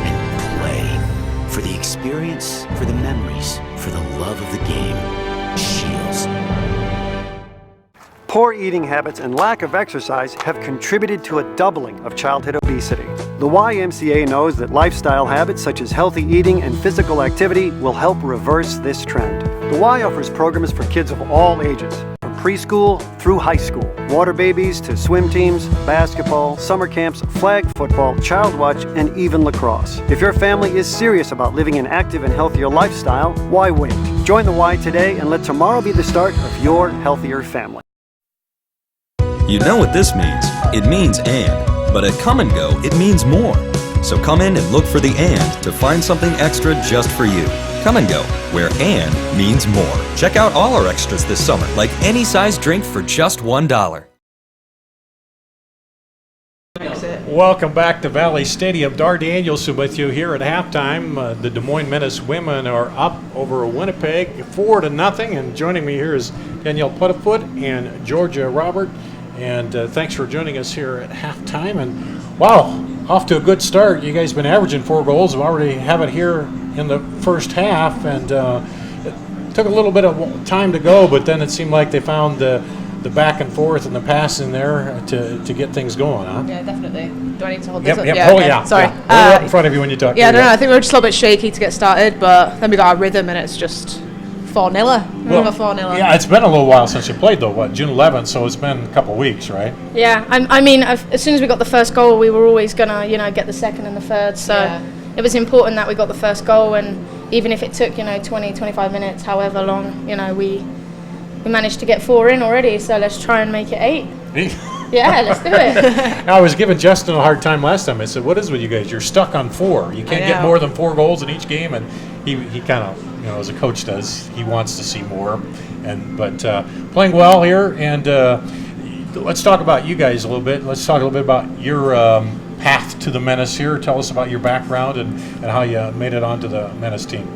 and play. For the experience, for the memories, for the love of the game. Shields. Poor eating habits and lack of exercise have contributed to a doubling of childhood obesity. The YMCA knows that lifestyle habits such as healthy eating and physical activity will help reverse this trend. The Y offers programs for kids of all ages, from preschool through high school. Water babies to swim teams, basketball, summer camps, flag football, child watch, and even lacrosse. If your family is serious about living an active and healthier lifestyle, why wait? Join the Y today and let tomorrow be the start of your healthier family. You know what this means. It means and. But at Come and Go, it means more. So come in and look for the and to find something extra just for you. Come and Go, where and means more. Check out all our extras this summer, like any size drink for just $1. Welcome back to Valley Stadium. Dar Danielson with you here at halftime. The Des Moines Menace women are up over Winnipeg 4-0, and joining me here is Danielle Putterfoot and Georgia Robert. And thanks for joining us here at halftime. And wow, off to a good start. You guys have been averaging 4 goals. We already have it here in the first half, and it took a little bit of time to go, but then it seemed like they found the back and forth and the passing there to get things going, huh? Yeah, definitely. Do I need to hold this up? Yep. Yeah, Oh, okay. yeah. Sorry. Yeah. We're up in front of you when you talk. Yeah, I don't know. I think we were just a little bit shaky to get started, but then we got our rhythm, and it's just 4-0. Remember 4-0? Yeah, it's been a little while since you played, though. What, June 11th? So it's been a couple of weeks, right? Yeah, I mean, as soon as we got the first goal, we were always gonna, get the second and the third. So it was important that we got the first goal, and even if it took, 20, 25 minutes, however long, we managed to get 4 in already. So let's try and make it 8. Yeah, let's do it. I was giving Justin a hard time last time. I said, "What is with you guys? You're stuck on 4. You can't get more than 4 goals in each game." And he kind of, as a coach does, he wants to see more. But playing well here, and let's talk about you guys a little bit. Let's talk a little bit about your path to the Menace here. Tell us about your background and how you made it onto the Menace team.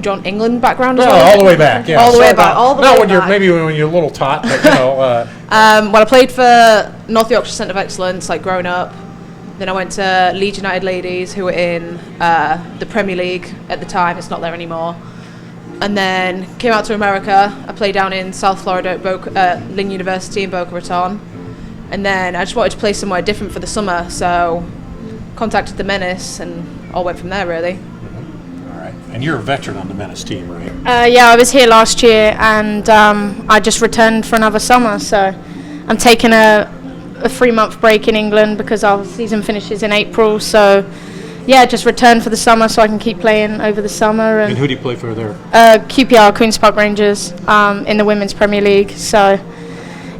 John England background as well? well? All the way back, yeah. All the way back. Not when you're maybe when you're a little tot, but well, I played for North Yorkshire Centre of Excellence, like growing up. Then I went to Leeds United Ladies, who were in the Premier League at the time. It's not there anymore. And then came out to America. I played down in South Florida at Ling University in Boca Raton. And then I just wanted to play somewhere different for the summer, so contacted the Menace and all went from there, really. And you're a veteran on the Menace team, right? Yeah, I was here last year, and I just returned for another summer. So I'm taking a 3-month break in England because our season finishes in April. So yeah, just returned for the summer so I can keep playing over the summer. And who do you play for there? QPR, Queen's Park Rangers, in the Women's Premier League. So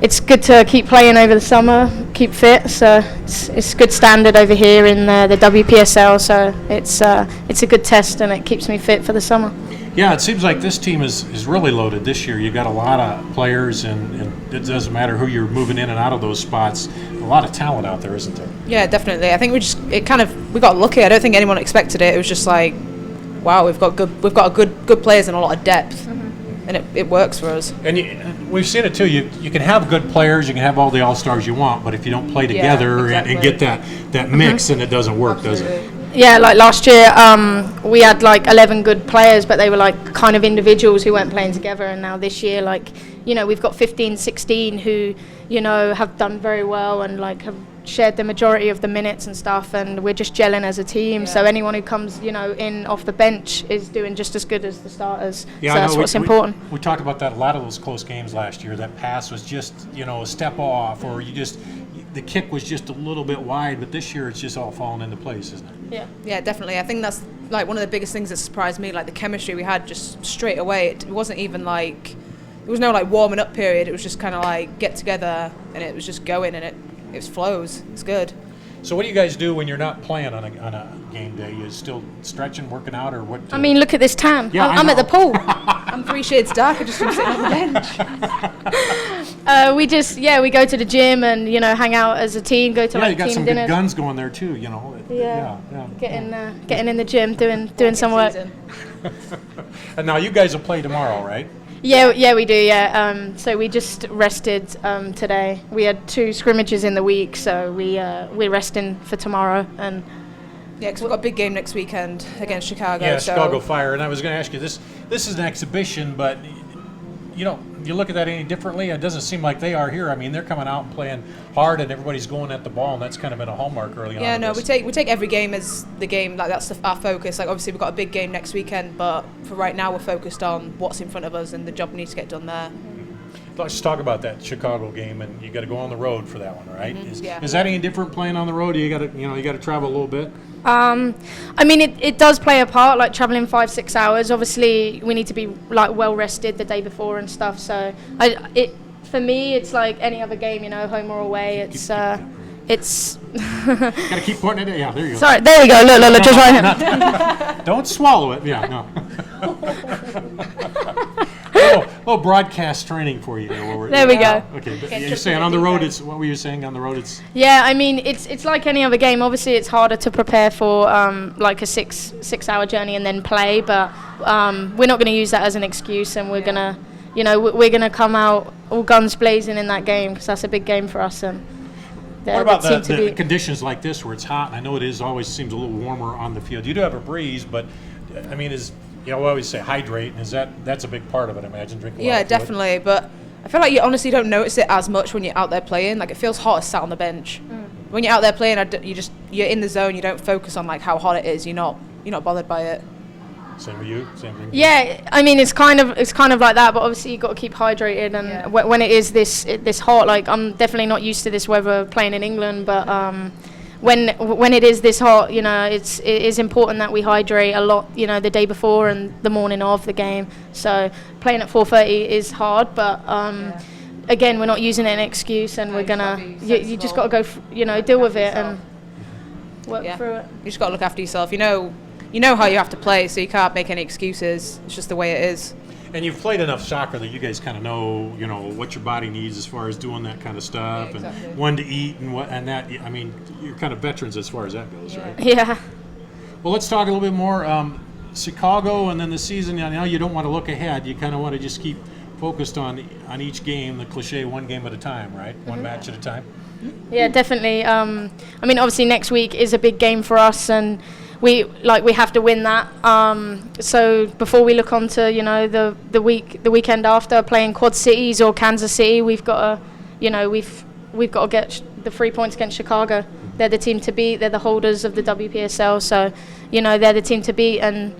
it's good to keep playing over the summer, keep fit. So it's good standard over here in the WPSL. So it's a good test, and it keeps me fit for the summer. Yeah, it seems like this team is really loaded this year. You got a lot of players, and it doesn't matter who you're moving in and out of those spots. A lot of talent out there, isn't there? Yeah, definitely. I think we got lucky. I don't think anyone expected it. It was just like, wow, we've got good players and a lot of depth. And it works for us. And we've seen it too. You can have good players, you can have all the all-stars you want, but if you don't play together and get that mix, then it doesn't work, does it? Yeah, like last year, we had like 11 good players, but they were like kind of individuals who weren't playing together. And now this year, we've got 15, 16 who, have done very well and like have shared the majority of the minutes and stuff, and we're just gelling as a team. So anyone who comes, in off the bench is doing just as good as the starters. Yeah, so that's what's important. We talked about that a lot of those close games last year. That pass was just, a step off, or the kick was just a little bit wide, but this year it's just all falling into place, isn't it? Yeah, definitely. I think that's like one of the biggest things that surprised me, like the chemistry we had just straight away. It wasn't even like, there was no like warming up period. It was just kind of like get together, and it was just going, and it flows. It's good. So what do you guys do when you're not playing on a game day? You still stretching, working out, or what? I mean, look at this tan. Yeah, I'm at the pool. I'm 3 shades dark. I just been sitting on the bench. We go to the gym and hang out as a team. Go to you got team some dinners. good guns going there too. Getting in the gym, doing some work. And now you guys will play tomorrow, right? Yeah, we do. Yeah. So we just rested today. We had 2 scrimmages in the week, so we're resting for tomorrow. And because we've got a big game next weekend against Chicago. Yeah, Chicago Fire. And I was going to ask you, this is an exhibition, but you look at that any differently? It doesn't seem like they are here. I mean, they're coming out and playing hard, and everybody's going at the ball, and that's kind of been a hallmark early on. Yeah, no, we take every game as the game. Like that's our focus. Like obviously we've got a big game next weekend, but for right now we're focused on what's in front of us and the job needs to get done there. Let's talk about that Chicago game, and you got to go on the road for that one, right? Mm-hmm. Is that any different playing on the road? You got to travel a little bit. I mean, it does play a part, like traveling 5-6 hours. Obviously, we need to be like well rested the day before and stuff. So For me, it's like any other game, home or away. It's Gotta keep pointing it. Yeah, there you go. Sorry, there you go. Look, just right here. Don't swallow it. Yeah, no. Oh, broadcast training for you. There we go. Okay, but you're saying on the road, what were you saying on the road? Yeah, I mean, it's like any other game. Obviously, it's harder to prepare for like a six-hour journey and then play, but we're not going to use that as an excuse, and we're gonna, we're gonna come out all guns blazing in that game because that's a big game for us. And what about the conditions like this where it's hot? I know it always seems a little warmer on the field. You do have a breeze, but I mean, we always say hydrate, and that's a big part of it, I imagine, drinking Yeah, definitely, but I feel like you honestly don't notice it as much when you're out there playing. Like, it feels hot sat on the bench. When you're out there playing, you're in the zone, you don't focus on like how hot it is, you're not bothered by it. Same with you? Same thing? Yeah, I mean, it's kind of like that, but obviously you've got to keep hydrated, and when it is this hot, like, I'm definitely not used to this weather playing in England, but when it is this hot, it is important that we hydrate a lot, the day before and the morning of the game. So playing at 4:30 is hard, but again, we're not using it as an excuse, and we're gonna. You just got to go, deal with it and work through it. You just got to look after yourself. You know how you have to play, so you can't make any excuses. It's just the way it is. And you've played enough soccer that you guys kind of know, what your body needs as far as doing that kind of stuff, and when to eat and that. I mean, you're kind of veterans as far as that goes, right? Yeah. Well, let's talk a little bit more Chicago, and then the season. Now you don't want to look ahead. You kind of want to just keep focused on each game. The cliche, one game at a time, right? One match at a time. Yeah, definitely. I mean, obviously next week is a big game for us, and we have to win that. So before we look on to the weekend after playing Quad Cities or Kansas City, we've got to we've got to get the 3 points against Chicago. They're the team to beat. They're the holders of the WPSL, so they're the team to beat, and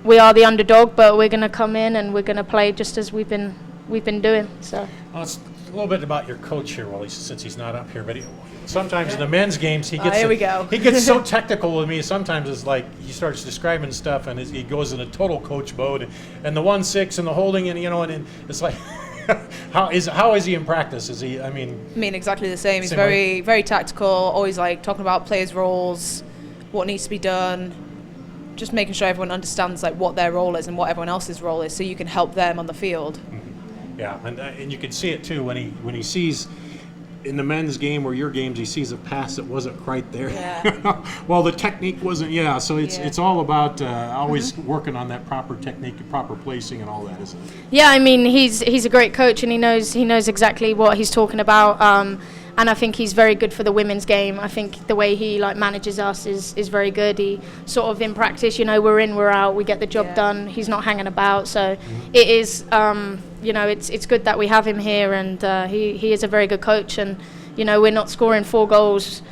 we are the underdog. But we're going to come in and we're going to play just as we've been doing. So. Well, it's a little bit about your coach here, since he's not up here, but sometimes in the men's games he gets he gets so technical with me. Sometimes it's like he starts describing stuff and he goes in a total coach mode, and the 1-6 and the holding, and and it's like how is he in practice? Is he? I mean exactly the same. He's very very tactical. Always like talking about players' roles, what needs to be done, just making sure everyone understands like what their role is and what everyone else's role is, so you can help them on the field. Yeah, and you can see it too when he sees in the men's game or your games, he sees a pass that wasn't quite there. Yeah. Well, the technique wasn't. Yeah, so it's all about always working on that proper technique, proper placing, and all that, isn't it? Yeah, I mean he's a great coach, and he knows exactly what he's talking about. And I think he's very good for the women's game. I think the way he manages us is very good. He sort of in practice, we're in, we're out, we get the job done. He's not hanging about, so it is. It's good that we have him here, and he is a very good coach. And we're not scoring 4 goals,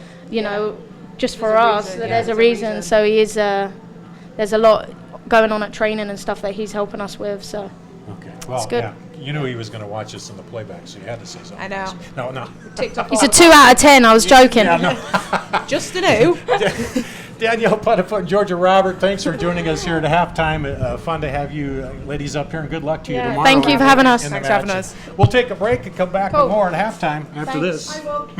just for us. There's a reason. So he is. There's a lot going on at training and stuff that he's helping us with. So. Okay. Well, it's good. Yeah. You knew he was going to watch us in the playback, so you had to say something. I know. No. TikTok. He's a 2 out of 10. I was joking. Yeah, no. Just to know. Danielle Puttifoot and Georgia Robert, thanks for joining us here at halftime. Fun to have you ladies up here, and good luck to you tomorrow. Thank you for having us. Thanks for having us. We'll take a break and come back with more at halftime after this. I will.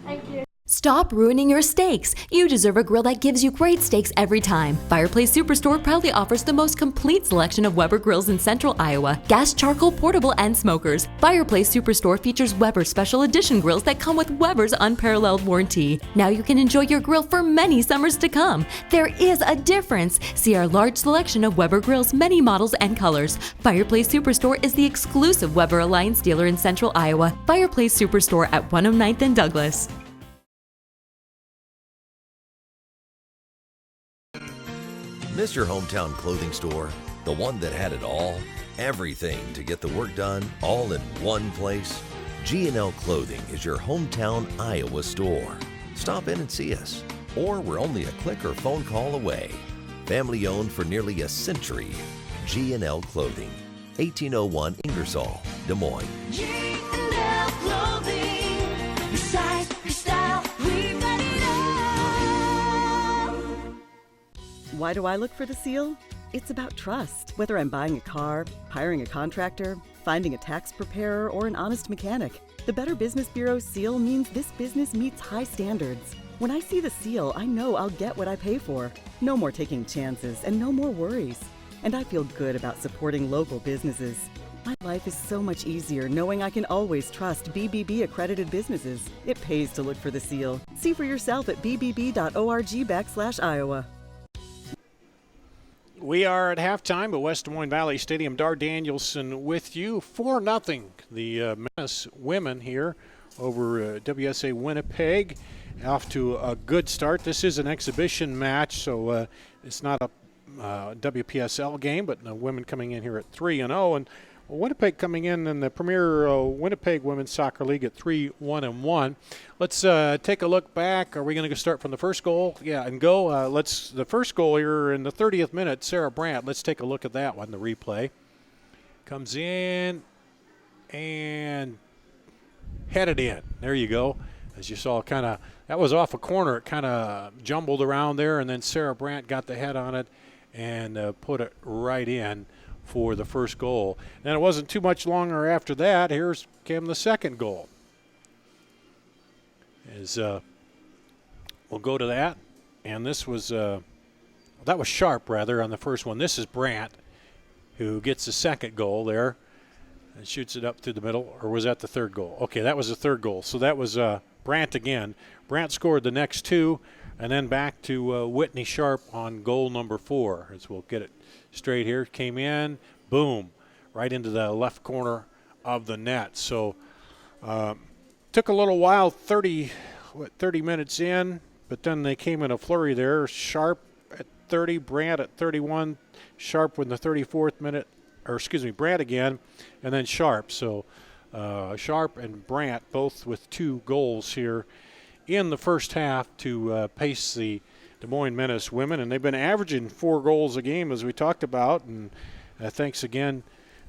Thank you. Stop ruining your steaks. You deserve a grill that gives you great steaks every time. Fireplace Superstore proudly offers the most complete selection of Weber grills in central Iowa, gas, charcoal, portable, and smokers. Fireplace Superstore features Weber special edition grills that come with Weber's unparalleled warranty. Now you can enjoy your grill for many summers to come. There is a difference. See our large selection of Weber grills, many models and colors. Fireplace Superstore is the exclusive Weber Alliance dealer in central Iowa. Fireplace Superstore at 109th and Douglas. Miss your hometown clothing store? The one that had it all? Everything to get the work done, all in one place? G&L Clothing is your hometown Iowa store. Stop in and see us, or we're only a click or phone call away. Family owned for nearly a century. G&L Clothing, 1801 Ingersoll, Des Moines. G&L Clothing, your size, your style, we've got it all. Why do I look for the seal? It's about trust. Whether I'm buying a car, hiring a contractor, finding a tax preparer, or an honest mechanic. The Better Business Bureau seal means this business meets high standards. When I see the seal, I know I'll get what I pay for. No more taking chances and no more worries. And I feel good about supporting local businesses. My life is so much easier knowing I can always trust BBB accredited businesses. It pays to look for the seal. See for yourself at bbb.org/Iowa. We are at halftime at West Des Moines Valley Stadium. Dar Danielson with you. 4-0. The Menace women here over WSA Winnipeg. Off to a good start. This is an exhibition match, so it's not a WPSL game, but the women coming in here at 3-0. And Winnipeg coming in the Premier Winnipeg Women's Soccer League at 3-1-1. Let's take a look back. Are we going to start from the first goal? Yeah, and go. The first goal here in the 30th minute, Sarah Brandt. Let's take a look at that one, the replay. Comes in and headed in. There you go. As you saw, that was off a corner. It kind of jumbled around there, and then Sarah Brandt got the head on it and put it right in for the first goal. And it wasn't too much longer after that. Here came the second goal. We'll go to that. And this was, that was Sharp, rather, on the first one. This is Brandt, who gets the second goal there and shoots it up through the middle. Or was that the third goal? Okay, that was the third goal. So that was Brandt again. Brandt scored the next two, and then back to Whitney Sharp on goal number 4. As we'll get it straight here. Came in, boom, right into the left corner of the net. So took a little while, 30 minutes in, but then they came in a flurry there. Sharp at 30, Brandt at 31, Sharp in the 34th minute, Brandt again, and then Sharp. So Sharp and Brandt both with 2 goals here in the first half to pace the Des Moines Menace women, and they've been averaging 4 goals a game, as we talked about. And thanks again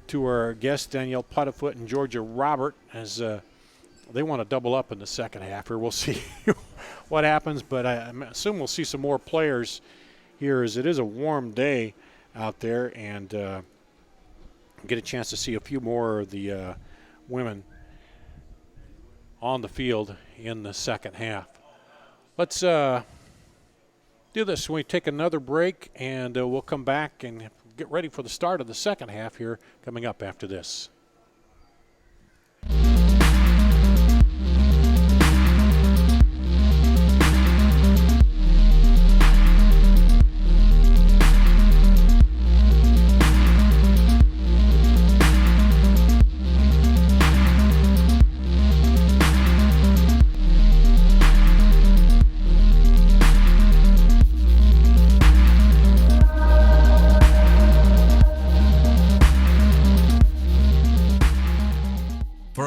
to our guests, Danielle Putterfoot and Georgia Robert, as they want to double up in the second half. Or we'll see what happens, but I assume we'll see some more players here, as it is a warm day out there, and get a chance to see a few more of the women on the field in the second half. Let's do this when we take another break, and we'll come back and get ready for the start of the second half here coming up after this.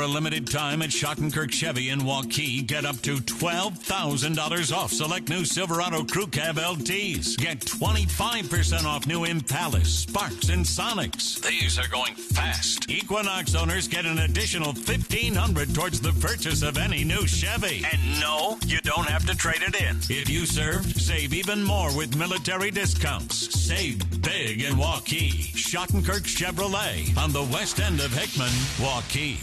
Limited time at Schottenkirk Chevy in Waukee. Get up to $12,000 off select new Silverado Crew Cab LTs. Get 25% off new Impalas, Sparks, and Sonics. These are going fast. Equinox owners get an additional $1,500 towards the purchase of any new Chevy. And no, you don't have to trade it in. If you served, save even more with military discounts. Save big in Waukee. Schottenkirk Chevrolet on the west end of Hickman, Waukee.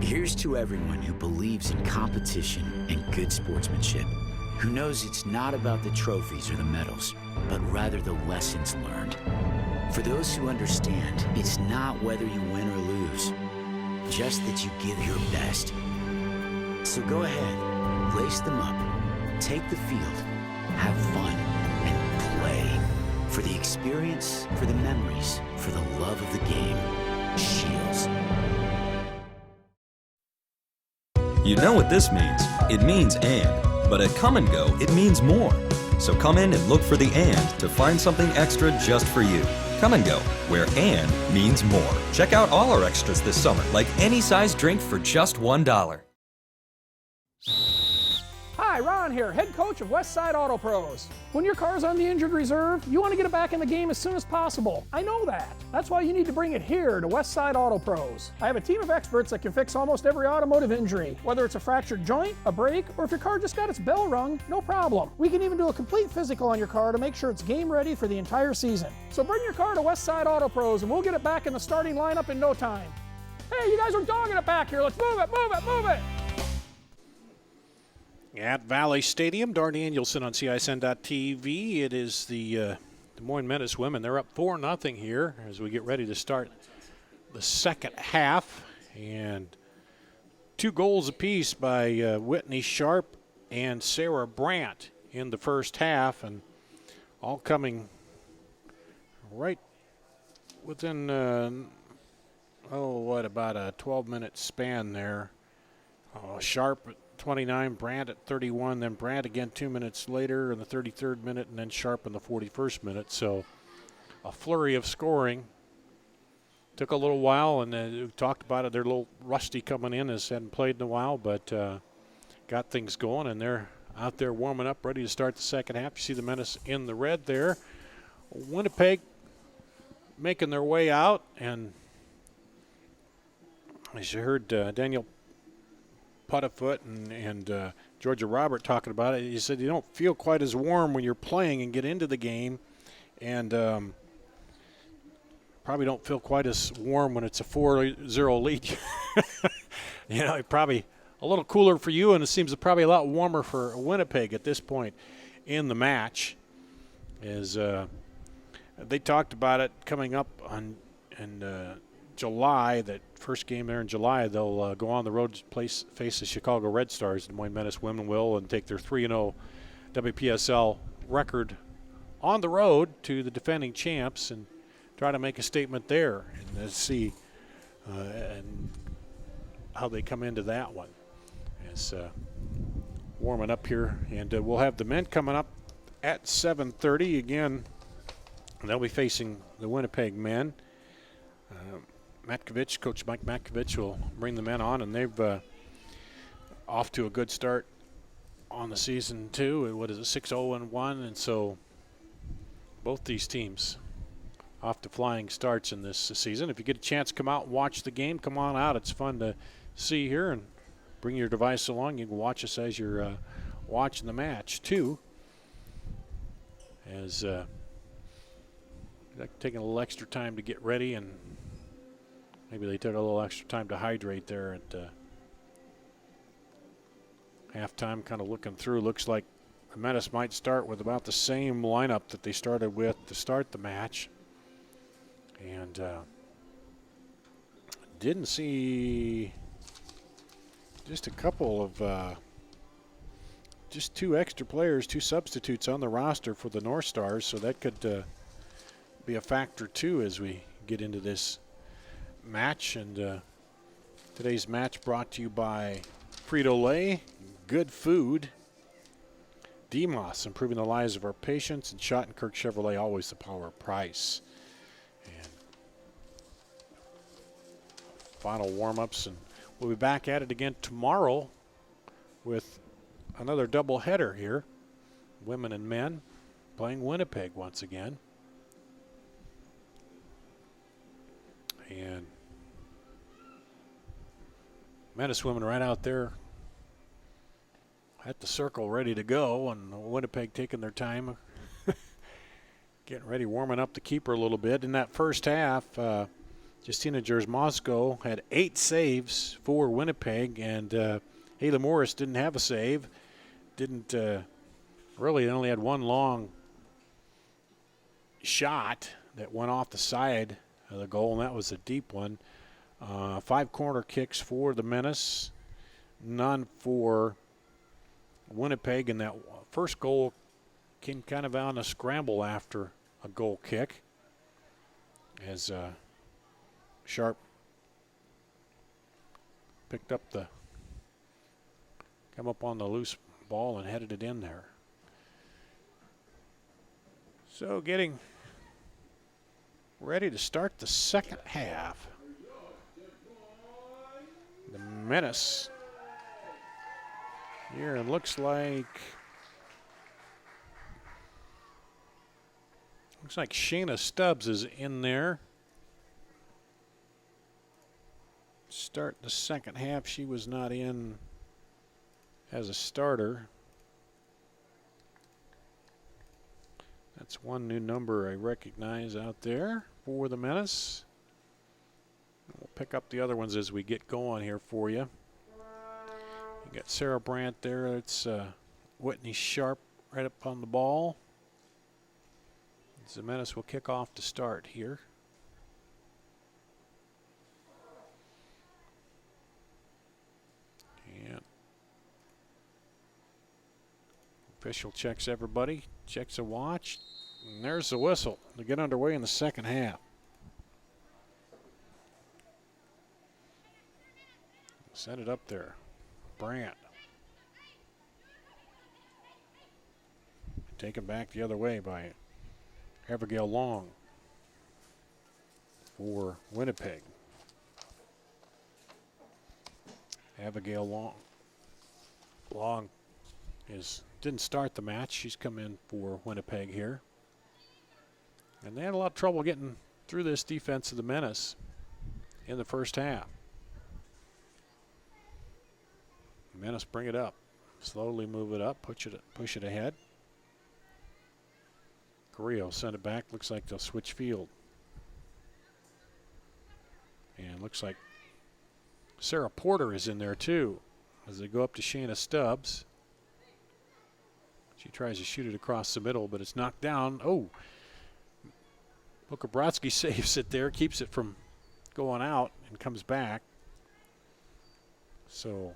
Here's to everyone who believes in competition and good sportsmanship, who knows it's not about the trophies or the medals, but rather the lessons learned. For those who understand, it's not whether you win or lose, just that you give your best. So go ahead, lace them up, take the field, have fun, and play. For the experience, for the memories, for the love of the game. Shields. You know what this means. It means and. But at Come and Go, it means more. So come in and look for the and to find something extra just for you. Come and Go, where and means more. Check out all our extras this summer, like any size drink for just $1. Hi, Hi, Ron here, head coach of Westside Auto Pros. When your car's on the injured reserve, you want to get it back in the game as soon as possible. I know that. That's why you need to bring it here to Westside Auto Pros. I have a team of experts that can fix almost every automotive injury. Whether it's a fractured joint, a brake, or if your car just got its bell rung, no problem. We can even do a complete physical on your car to make sure it's game ready for the entire season. So bring your car to Westside Auto Pros and we'll get it back in the starting lineup in no time. Hey, you guys are dogging it back here. Let's move it, move it, move it. At Valley Stadium, Dar Danielson on CISN.TV. It is the Des Moines Menace women. They're up 4-0 here as we get ready to start the second half. And 2 goals apiece by Whitney Sharp and Sarah Brandt in the first half, and all coming right within, about a 12-minute span there. Sharp at 29, Brandt at 31, then Brandt again 2 minutes later in the 33rd minute, and then Sharp in the 41st minute. So a flurry of scoring. Took a little while, and we talked about it. They're a little rusty coming in, as hadn't played in a while, but got things going, and they're out there warming up, ready to start the second half. You see the Menace in the red there. Winnipeg making their way out, and as you heard Daniel Putterfoot and Georgia Robert talking about it, he said you don't feel quite as warm when you're playing and get into the game, and probably don't feel quite as warm when it's a 4-0 lead. You know, probably a little cooler for you, and it seems probably a lot warmer for Winnipeg at this point in the match. As they talked about it coming up in July, that first game there in July, they'll go on the road to face the Chicago Red Stars. The Des Moines Menace women will, and take their 3-0 WPSL record on the road to the defending champs and try to make a statement there and see and how they come into that one. It's warming up here, and we'll have the men coming up at 7:30 again. They'll be facing the Winnipeg men. Coach Mike Matkovich will bring the men on, and they've off to a good start on the season too. What is it, 6-0-1, and so both these teams off to flying starts in this season. If you get a chance to come out and watch the game, come on out. It's fun to see here, and bring your device along. You can watch us as you're watching the match too. As taking a little extra time to get ready, and maybe they took a little extra time to hydrate there at halftime. Kind of looking through, looks like the Menace might start with about the same lineup that they started with to start the match. And didn't see just a couple of just 2 extra players, 2 substitutes on the roster for the North Stars, so that could be a factor too as we get into this match. And today's match brought to you by Frito-Lay, good food, Demos, improving the lives of our patients, and Schottenkirk Chevrolet, always the power of price. And final warm-ups, and we'll be back at it again tomorrow with another doubleheader here. Women and men playing Winnipeg once again. And Menace women right out there at the circle ready to go, and Winnipeg taking their time getting ready, warming up the keeper a little bit. In that first half, Justina Jerzmosko had 8 saves for Winnipeg, and Haley Morris didn't have a save. Didn't really, only had 1 long shot that went off the side of the goal, and that was a deep one. 5 corner kicks for the Menace, none for Winnipeg, and that first goal came kind of on a scramble after a goal kick, as Sharp picked up come up on the loose ball and headed it in there. So getting ready to start the second half. The Menace here, and looks like Shayna Stubbs is in there. Start the second half. She was not in as a starter. That's one new number I recognize out there for the Menace. We'll pick up the other ones as we get going here for you. You got Sarah Brandt there. It's Whitney Sharp right up on the ball. The Menace will kick off to start here. And official checks everybody, checks a watch, and there's the whistle to get underway in the second half. Set it up there. Brandt. Taken back the other way by Abigail Long for Winnipeg. Abigail Long didn't start the match. She's come in for Winnipeg here. And they had a lot of trouble getting through this defense of the Menace in the first half. Menace bring it up. Slowly move it up, push it ahead. Carrillo sent it back. Looks like they'll switch field. And looks like Sarah Porter is in there too as they go up to Shayna Stubbs. She tries to shoot it across the middle, but it's knocked down. Oh, Brodsky saves it there, keeps it from going out, and comes back. So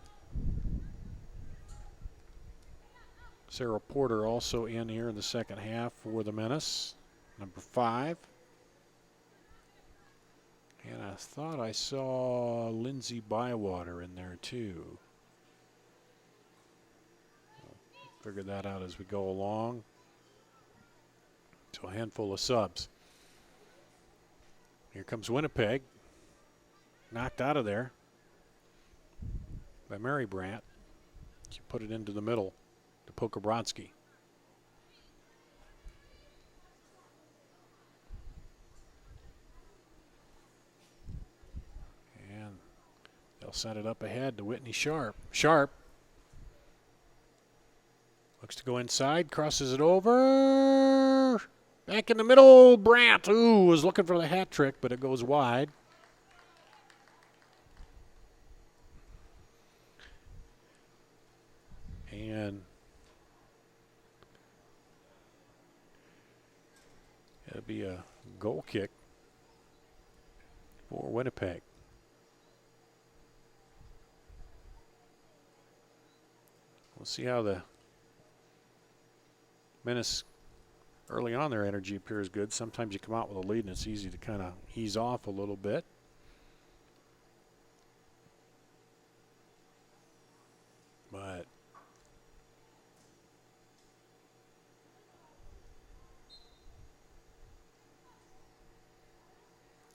Sarah Porter also in here in the second half for the Menace, number 5. And I thought I saw Lindsay Bywater in there too. We'll figure that out as we go along. So a handful of subs. Here comes Winnipeg. Knocked out of there by Mary Brandt. She put it into the middle to Pokabrodsky. And they'll set it up ahead to Whitney Sharp. Sharp looks to go inside, crosses it over. Back in the middle, Brandt. Ooh, was looking for the hat trick, but it goes wide. And it'll be a goal kick for Winnipeg. We'll see how the Menace early on their energy appears good. Sometimes you come out with a lead and it's easy to kind of ease off a little bit. But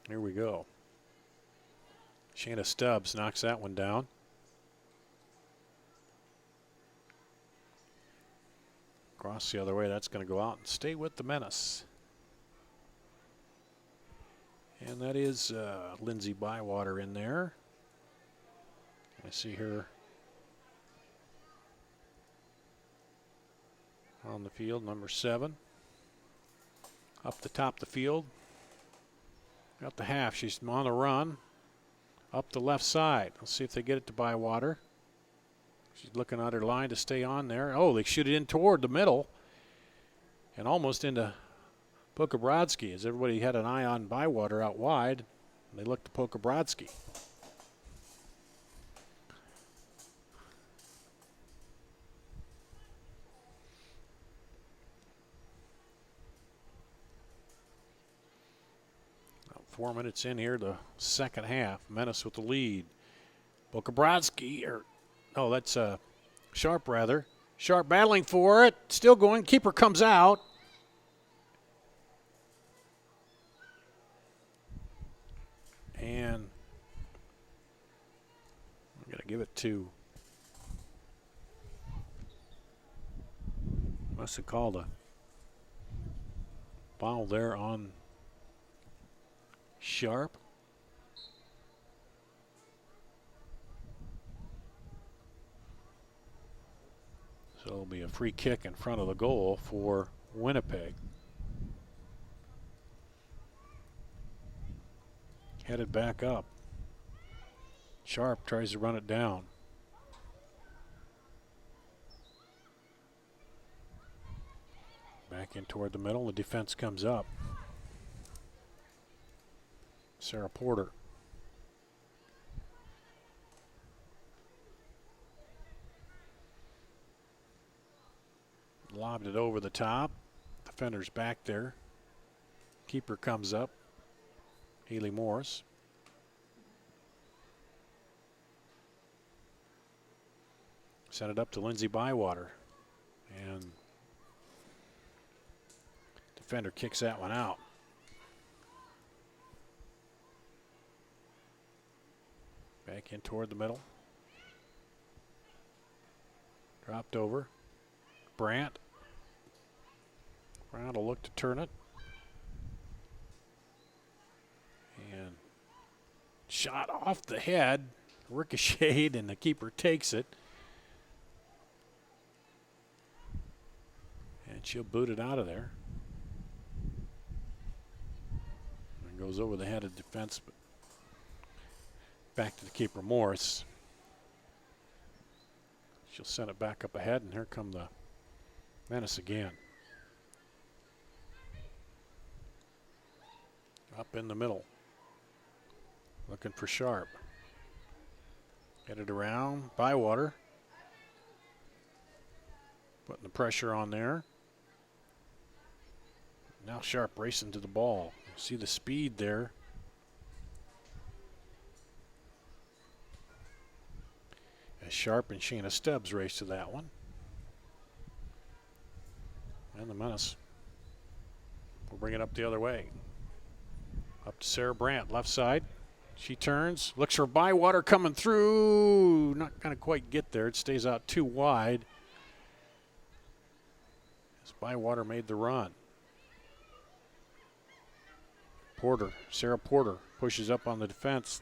here we go. Shayna Stubbs knocks that one down. Cross the other way, that's going to go out and stay with the Menace. And that is Lindsay Bywater in there. I see her on the field, number 7. Up the top of the field. Got the half. She's on the run. Up the left side. Let's see if they get it to Bywater. She's looking at her line to stay on there. Oh, they shoot it in toward the middle and almost into Pokabrodsky as everybody had an eye on Bywater out wide. They looked to Pokabrodsky. About 4 minutes in here, the second half. Menace with the lead. Pokabrodsky, oh, that's Sharp, rather. Sharp battling for it. Still going. Keeper comes out. And I'm going to give it to Must have called a foul there on Sharp. So it'll be a free kick in front of the goal for Winnipeg. Headed back up. Sharp tries to run it down. Back in toward the middle. The defense comes up. Sarah Porter. Lobbed it over the top. Defender's back there. Keeper comes up. Haley Morris. Sent it up to Lindsay Bywater. And defender kicks that one out. Back in toward the middle. Dropped over. Brandt. Brandt will look to turn it. And shot off the head. Ricocheted, and the keeper takes it. And she'll boot it out of there. And goes over the head of defense, but back to the keeper, Morris. She'll send it back up ahead, and here come the Menace again. Up in the middle. Looking for Sharp. Headed around. Bywater. Putting the pressure on there. Now Sharp racing to the ball. See the speed there. As Sharp and Sheena Stubbs race to that one. And the Menace will bring it up the other way. Up to Sarah Brandt, left side. She turns, looks for Bywater coming through. Not going to quite get there. It stays out too wide. As Bywater made the run. Porter, Sarah Porter, pushes up on the defense.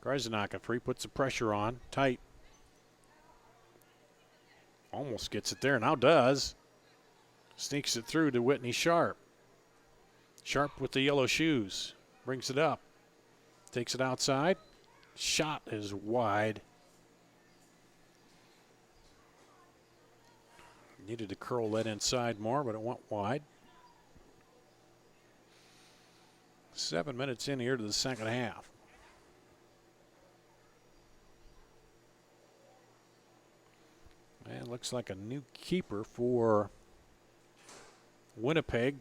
Greisenach free, puts the pressure on, tight. Almost gets it there, now does. Sneaks it through to Whitney Sharp. Sharp with the yellow shoes, brings it up. Takes it outside. Shot is wide. Needed to curl that inside more, but it went wide. 7 minutes in here to the second half. And looks like a new keeper for Winnipeg.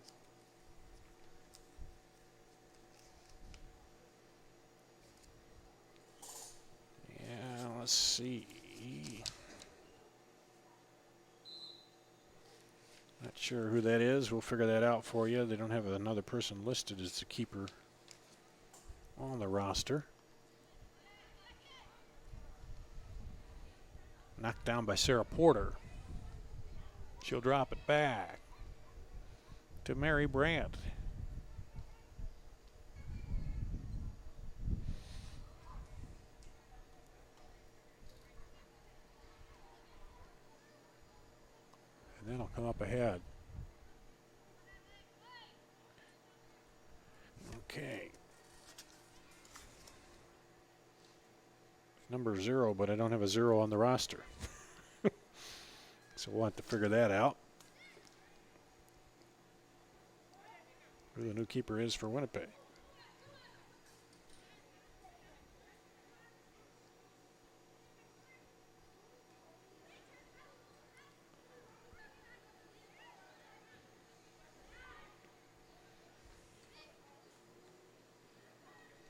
Yeah, let's see. Not sure who that is. We'll figure that out for you. They don't have another person listed as the keeper on the roster. Knocked down by Sarah Porter. She'll drop it back to Mary Brandt. And then I'll come up ahead. Okay. Number 0, but I don't have a 0 on the roster. So we'll have to figure that out. Who the new keeper is for Winnipeg.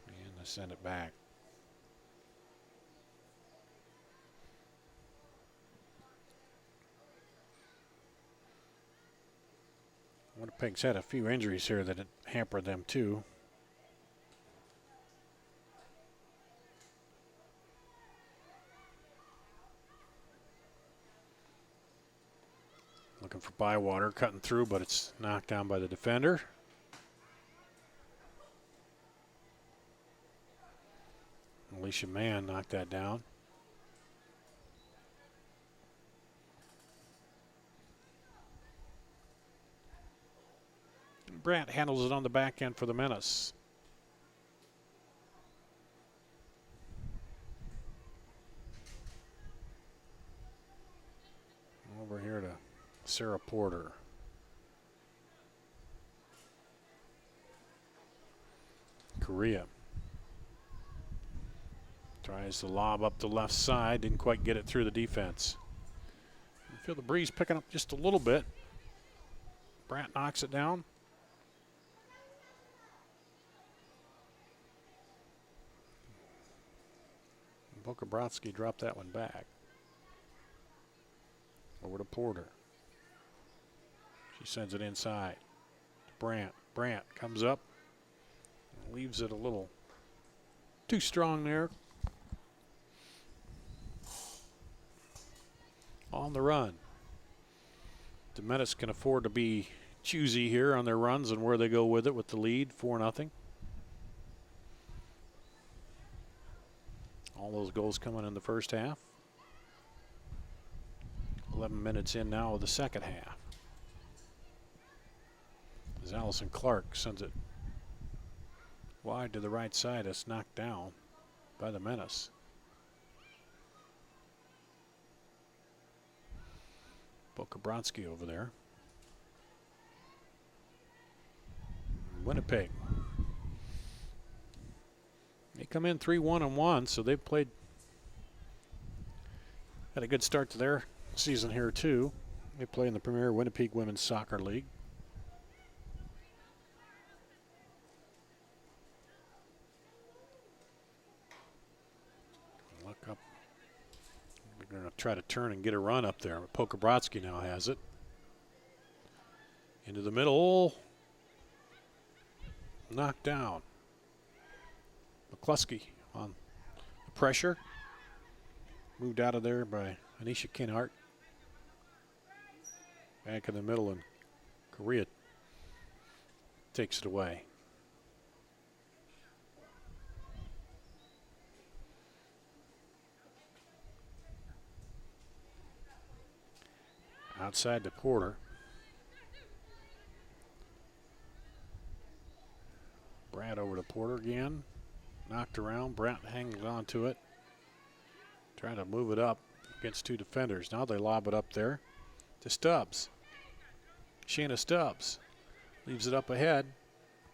And they send it back. Winnipeg's had a few injuries here that hampered them too. Looking for Bywater, cutting through, but it's knocked down by the defender. Alicia Mann knocked that down. Brandt handles it on the back end for the Menace. Over here to Sarah Porter. Correa tries to lob up the left side, didn't quite get it through the defense. I feel the breeze picking up just a little bit. Brandt knocks it down. Bokabrowski dropped that one back. Over to Porter. She sends it inside to Brandt. Brandt comes up and leaves it a little too strong there. On the run. The Menace can afford to be choosy here on their runs and where they go with it with the lead, 4-0. All those goals coming in the first half. 11 minutes in now of the second half. As Allison Clark sends it wide to the right side, it's knocked down by the Menace. Bokabrowski over there. Winnipeg. They come in 3-1-1, so they've had a good start to their season here too. They play in the Premier Winnipeg Women's Soccer League. Look up. They're going to try to turn and get a run up there. Bokabrowski now has it. Into the middle. Knocked down. McCluskey on the pressure. Moved out of there by Anisha Kinhart. Back in the middle, and Correa takes it away. Outside to Porter. Brandt over to Porter again. Knocked around. Brandt hangs on to it. Trying to move it up against two defenders. Now they lob it up there to Stubbs. Shayna Stubbs leaves it up ahead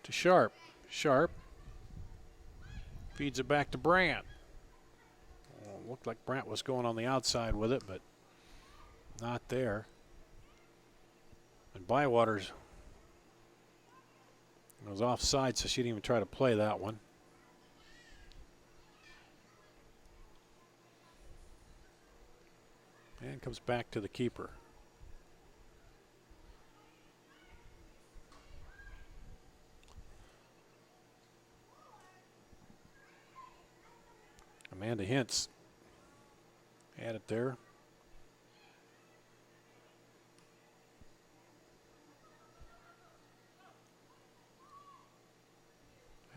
to Sharp. Sharp feeds it back to Brandt. Well, looked like Brandt was going on the outside with it, but not there. And Bywater's was offside, so she didn't even try to play that one. And comes back to the keeper. Amanda Hintz had it there.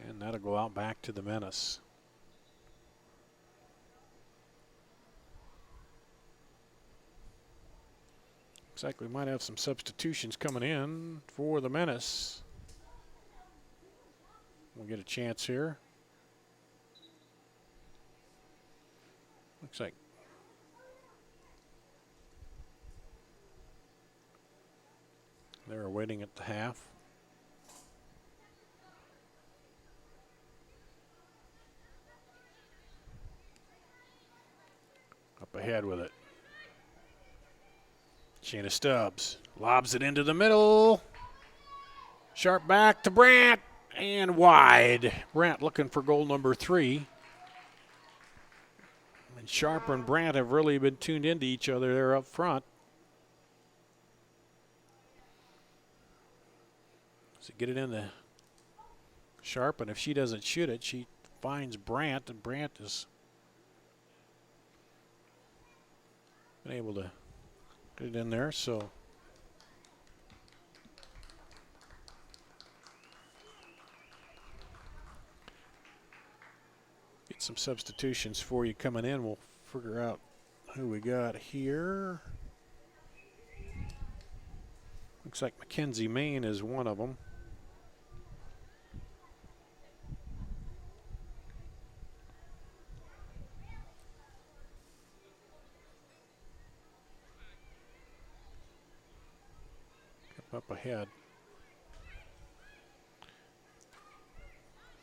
And that'll go out back to the Menace. Looks like we might have some substitutions coming in for the Menace. We'll get a chance here. Looks like they're waiting at the half. Up ahead with it. Shayna Stubbs lobs it into the middle. Sharp back to Brandt and wide. Brandt looking for goal number 3. And Sharp and Brandt have really been tuned into each other there up front. So get it in the Sharp, and if she doesn't shoot it, she finds Brandt, and Brandt has been able to get it in there. So some substitutions for you coming in. We'll figure out who we got here. Looks like Mackenzie Main is one of them. Up ahead.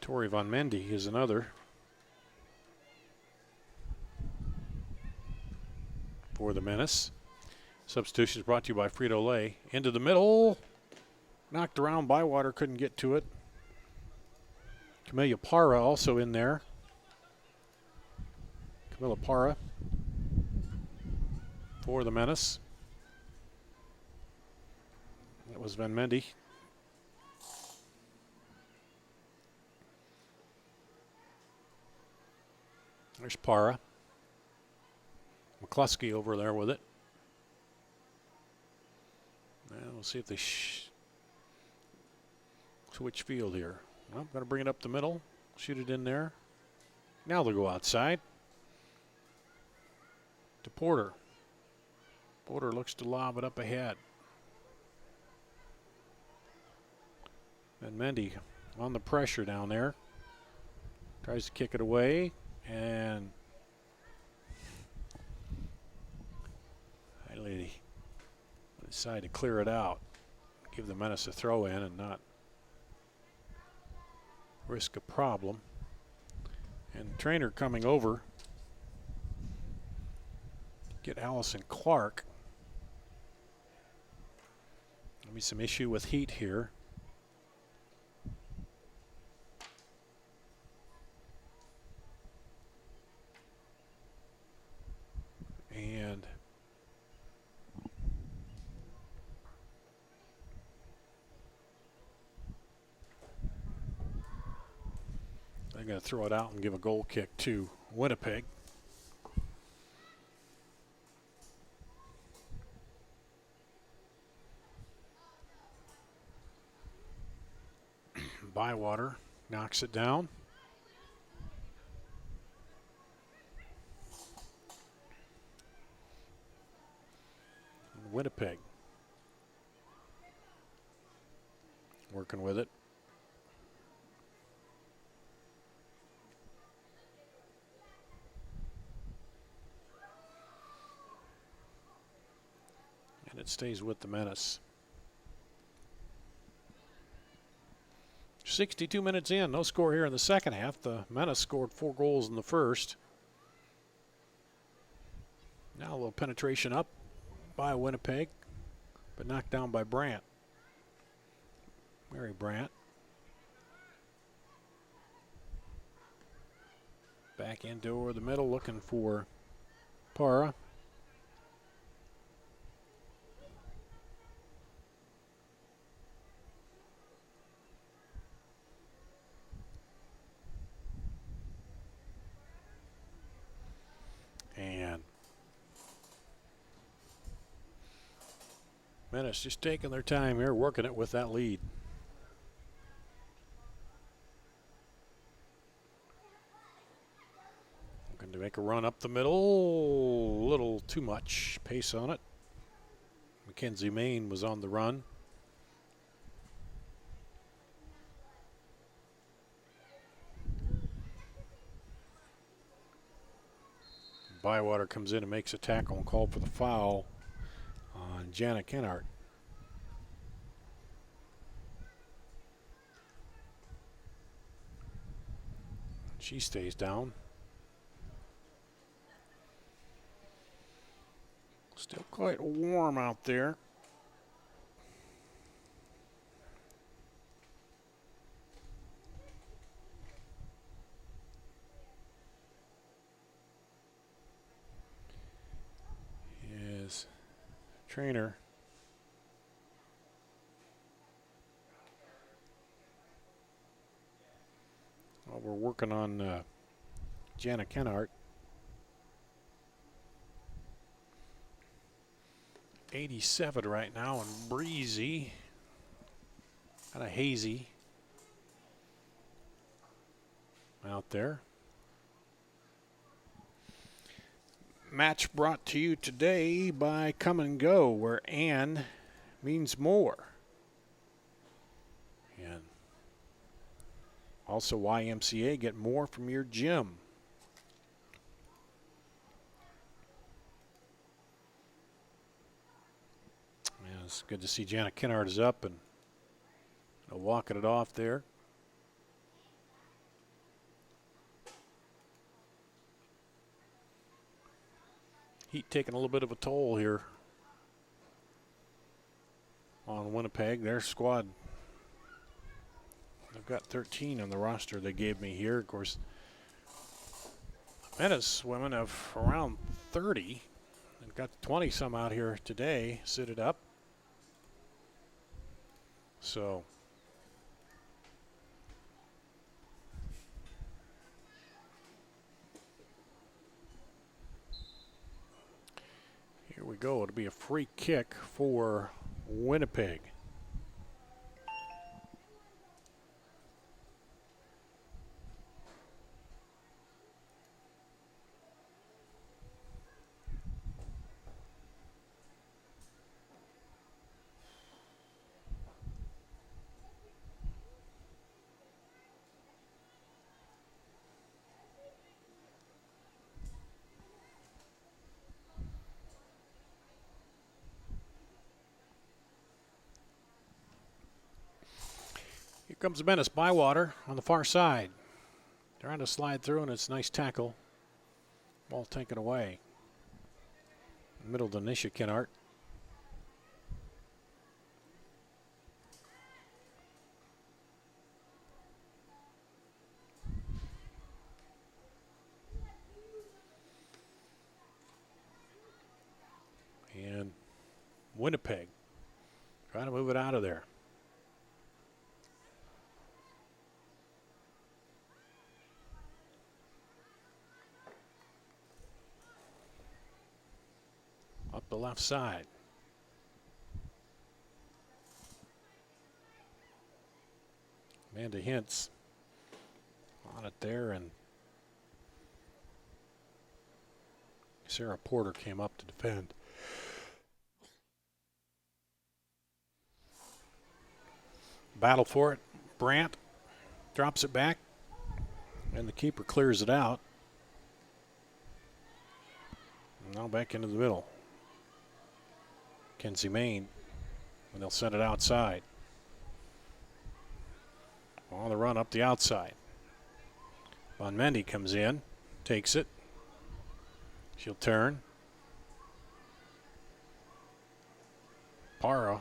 Tori Von Mendy is another. For the Menace. Substitutions brought to you by Frito-Lay. Into the middle. Knocked around. Bywater couldn't get to it. Camilla Parra also in there. Camilla Parra for the Menace. That was Van Mendy. There's Parra. McCluskey over there with it. And we'll see if they switch field here. Well, going to bring it up the middle. Shoot it in there. Now they'll go outside. To Porter. Porter looks to lob it up ahead. And Mendy on the pressure down there. Tries to kick it away. And Hi Lady decide to clear it out. Give the Menace a throw in and not risk a problem. And trainer coming over. Get Allison Clark. Maybe some issue with heat here. And they're going to throw it out and give a goal kick to Winnipeg. Bywater knocks it down. Winnipeg working with it. And it stays with the Menace. 62 minutes in, no score here in the second half. The Menace scored 4 goals in the first. Now a little penetration up by Winnipeg, but knocked down by Brandt. Mary Brandt. Back into the middle looking for Parra. And Menace just taking their time here, working it with that lead. Looking to make a run up the middle. A little too much pace on it. Mackenzie Main was on the run. Bywater comes in and makes a tackle and called for the foul on Jana Kennard. She stays down. Still quite warm out there. Is trainer we're working on Jana Kennard. 87 right now and breezy, kind of hazy out there. Match brought to you today by Come and Go, where and means more. And also YMCA, get more from your gym. Yeah, it's good to see Janet Kinnard is up and walking it off there. Heat taking a little bit of a toll here on Winnipeg. Their squad, they've got 13 on the roster they gave me here. Of course, Menace women have around 30. They've got 20 some out here today, suited up. So here we go. It'll be a free kick for Winnipeg. Here comes the Menace. Bywater on the far side. Trying to slide through, and it's a nice tackle. Ball taken away. Middle to Nisha Kinnart. And Winnipeg trying to move it out of there. Up the left side. Amanda Hintz on it there, and Sarah Porter came up to defend. Battle for it. Brandt drops it back, and the keeper clears it out. Now back into the middle. Kenzie Main, and they'll send it outside. On the run up the outside. Von Mendy comes in, takes it. She'll turn. Parra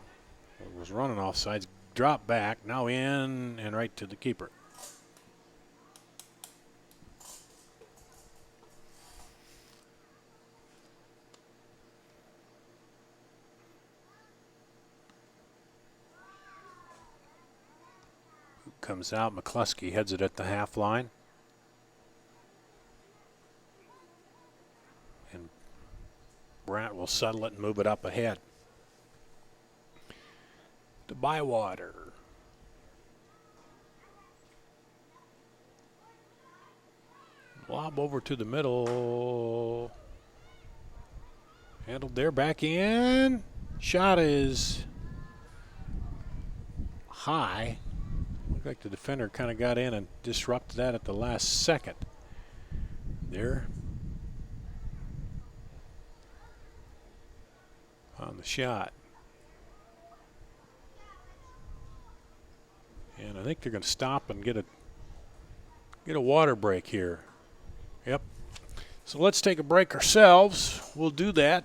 was running off sides, drop back, now in and right to the keeper. Comes out. McCluskey heads it at the half line. And Brandt will settle it and move it up ahead. To Bywater. Lob over to the middle. Handled there, back in. Shot is high. Looked like the defender kind of got in and disrupted that at the last second. There. On the shot. And I think they're going to stop and get a water break here. Yep. So let's take a break ourselves. We'll do that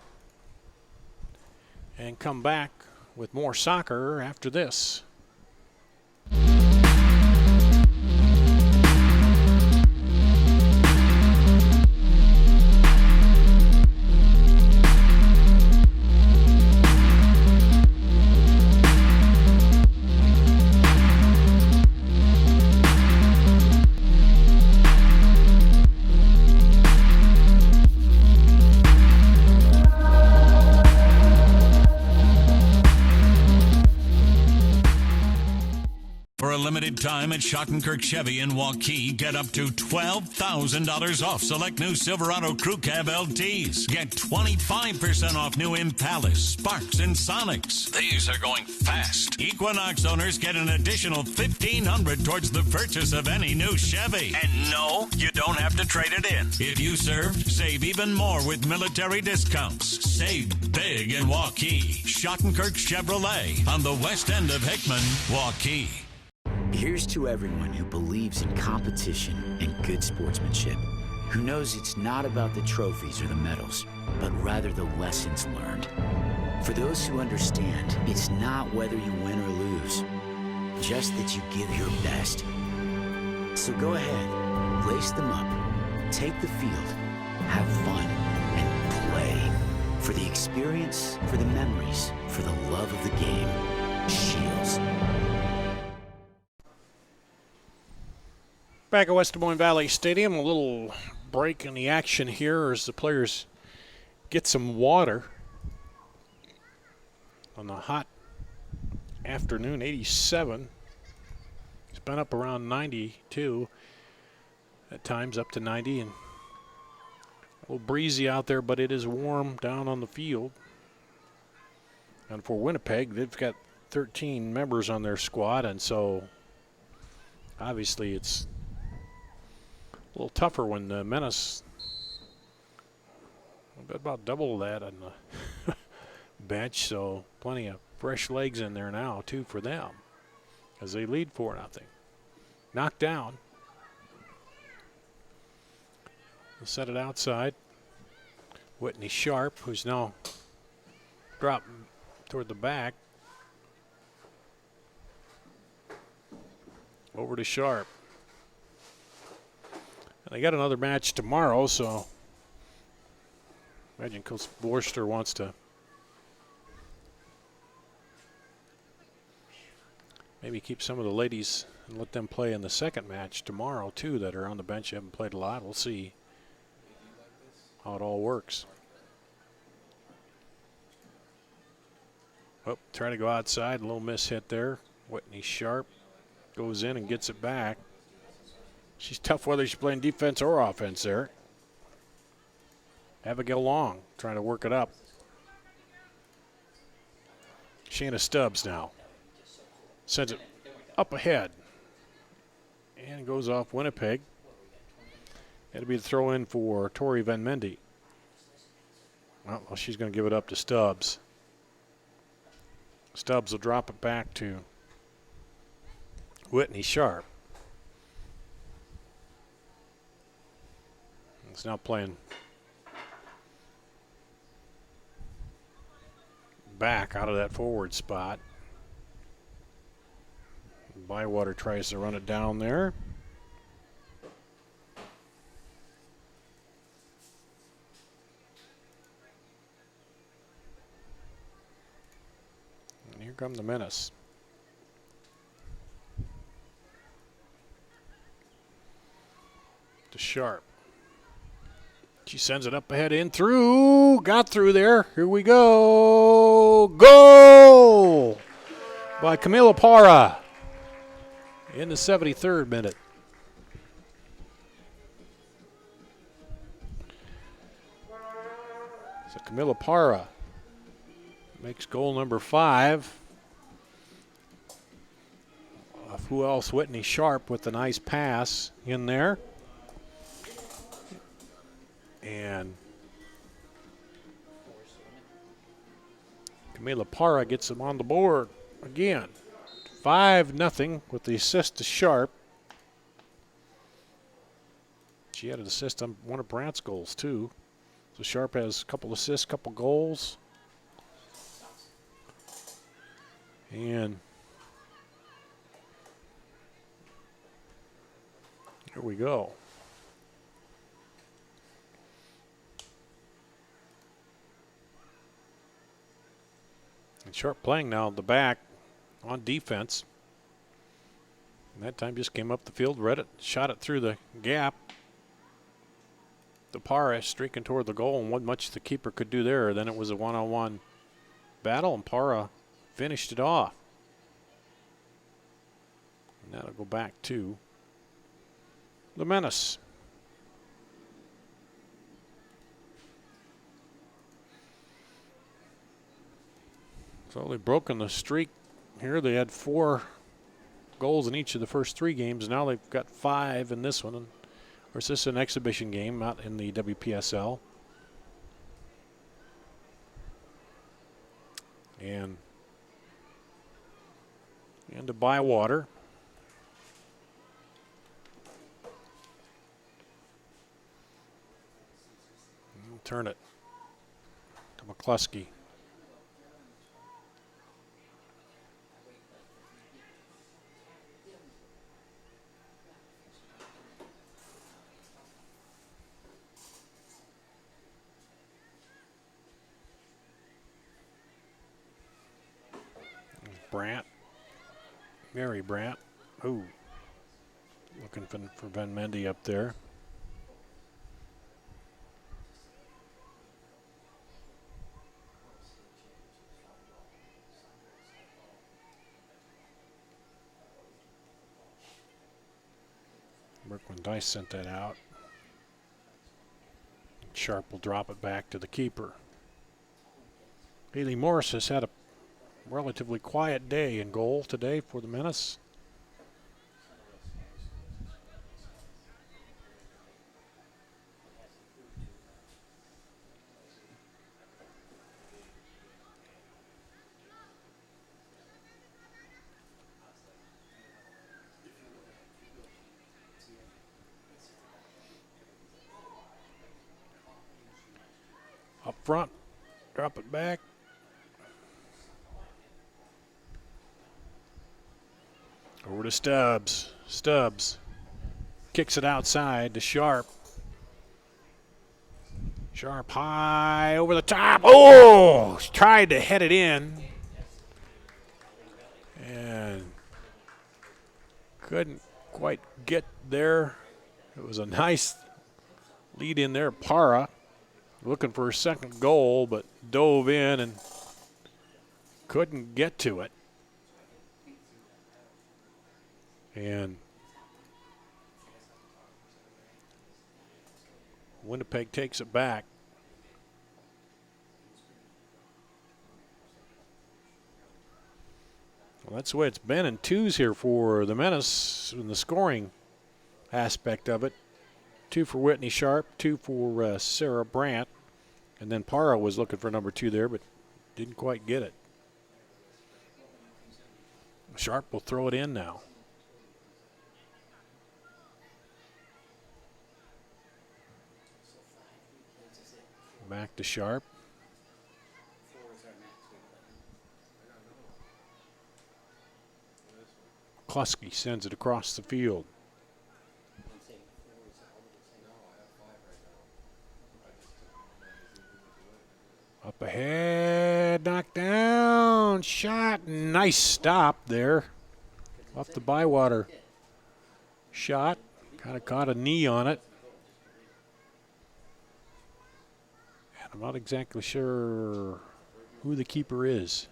and come back with more soccer after this. limited time at Schottenkirk Chevy in Waukee, get up to $12,000 off select new Silverado Crew Cab LTs. Get 25% off new Impalas, Sparks, and Sonics. These are going fast. Equinox owners get an additional $1,500 towards the purchase of any new Chevy. And no, you don't have to trade it in. If you served, save even more with military discounts. Save big in Waukee. Schottenkirk Chevrolet on the west end of Hickman, Waukee. Here's to everyone who believes in competition and good sportsmanship, who knows it's not about the trophies or the medals, but rather the lessons learned. For those who understand, it's not whether you win or lose, just that you give your best. So go ahead, lace them up, take the field, have fun, and play. For the experience, for the memories, for the love of the game. Shields. Back at West Des Moines Valley Stadium, a little break in the action here as the players get some water on the hot afternoon. 87. It's been up around 92 at times, up to 90, and a little breezy out there, but it is warm down on the field. And for Winnipeg, they've got 13 members on their squad, and so obviously it's a little tougher when the Menace, about double that on the bench, so plenty of fresh legs in there now, too, for them as they lead 4-0. Knocked down. We'll set it outside. Whitney Sharp, who's now dropped toward the back. Over to Sharp. And they got another match tomorrow, so imagine Coach Borster wants to maybe keep some of the ladies and let them play in the second match tomorrow, too, that are on the bench. Haven't played a lot. We'll see how it all works. Oh, trying to go outside. A little miss hit there. Whitney Sharp goes in and gets it back. She's tough whether she's playing defense or offense there. Abigail Long trying to work it up. Shayna Stubbs now. Sends it up ahead. And it goes off Winnipeg. It'll be the throw in for Tori Van Mendy. Well, she's going to give it up to Stubbs. Stubbs will drop it back to Whitney Sharp. It's now playing back out of that forward spot. Bywater tries to run it down there. And here come the Menace. To Sharp. She sends it up ahead, in through, got through there. Here we go. Goal by Camila Parra in the 73rd minute. So Camila Parra makes goal number 5. Who else? Whitney Sharp with a nice pass in there. And Camila Parra gets them on the board again. 5-0 with the assist to Sharp. She had an assist on one of Brandt's goals, too. So Sharp has a couple assists, couple goals. And here we go. And Sharp playing now at the back on defense. And that time just came up the field, read it, shot it through the gap. The Parra streaking toward the goal, and wasn't much the keeper could do there. Then it was a one-on-one battle, and Parra finished it off. And That'll go back to the Menace. So they've broken the streak here. They had 4 goals in each of the first 3 games. Now they've got 5 in this one. And of course, this is an exhibition game out in the WPSL. And into Bywater. Turn it to McCluskey. Brandt. Mary Brandt. Ooh. Looking for Ben Mendy up there. Brooklyn Dice sent that out. Sharp will drop it back to the keeper. Haley Morris has had a relatively quiet day in goal today for the Menace. Up front, drop it back. Over to Stubbs. Stubbs kicks it outside to Sharp. Sharp high over the top. Oh, tried to head it in. And couldn't quite get there. It was a nice lead in there. Para looking for her second goal, but dove in and couldn't get to it. And Winnipeg takes it back. Well, that's the way it's been in twos here for the Menace in the scoring aspect of it. 2 for Whitney Sharp, 2 for Sarah Brandt. And then Para was looking for number 2 there, but didn't quite get it. Sharp will throw it in now. Back to Sharp. Klusky sends it across the field. Up ahead, knocked down, shot, nice stop there. Off the Bywater shot, kind of caught a knee on it. And I'm not exactly sure who the keeper is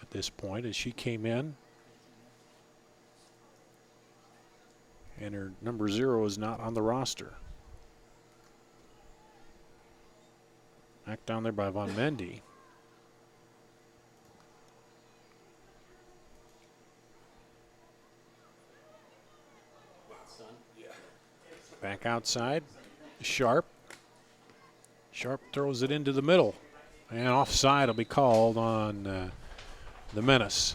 at this point as she came in. And her number 0 is not on the roster. Knocked down there by Von Mendy. Back outside. Sharp. Sharp throws it into the middle. And offside will be called on the Menace.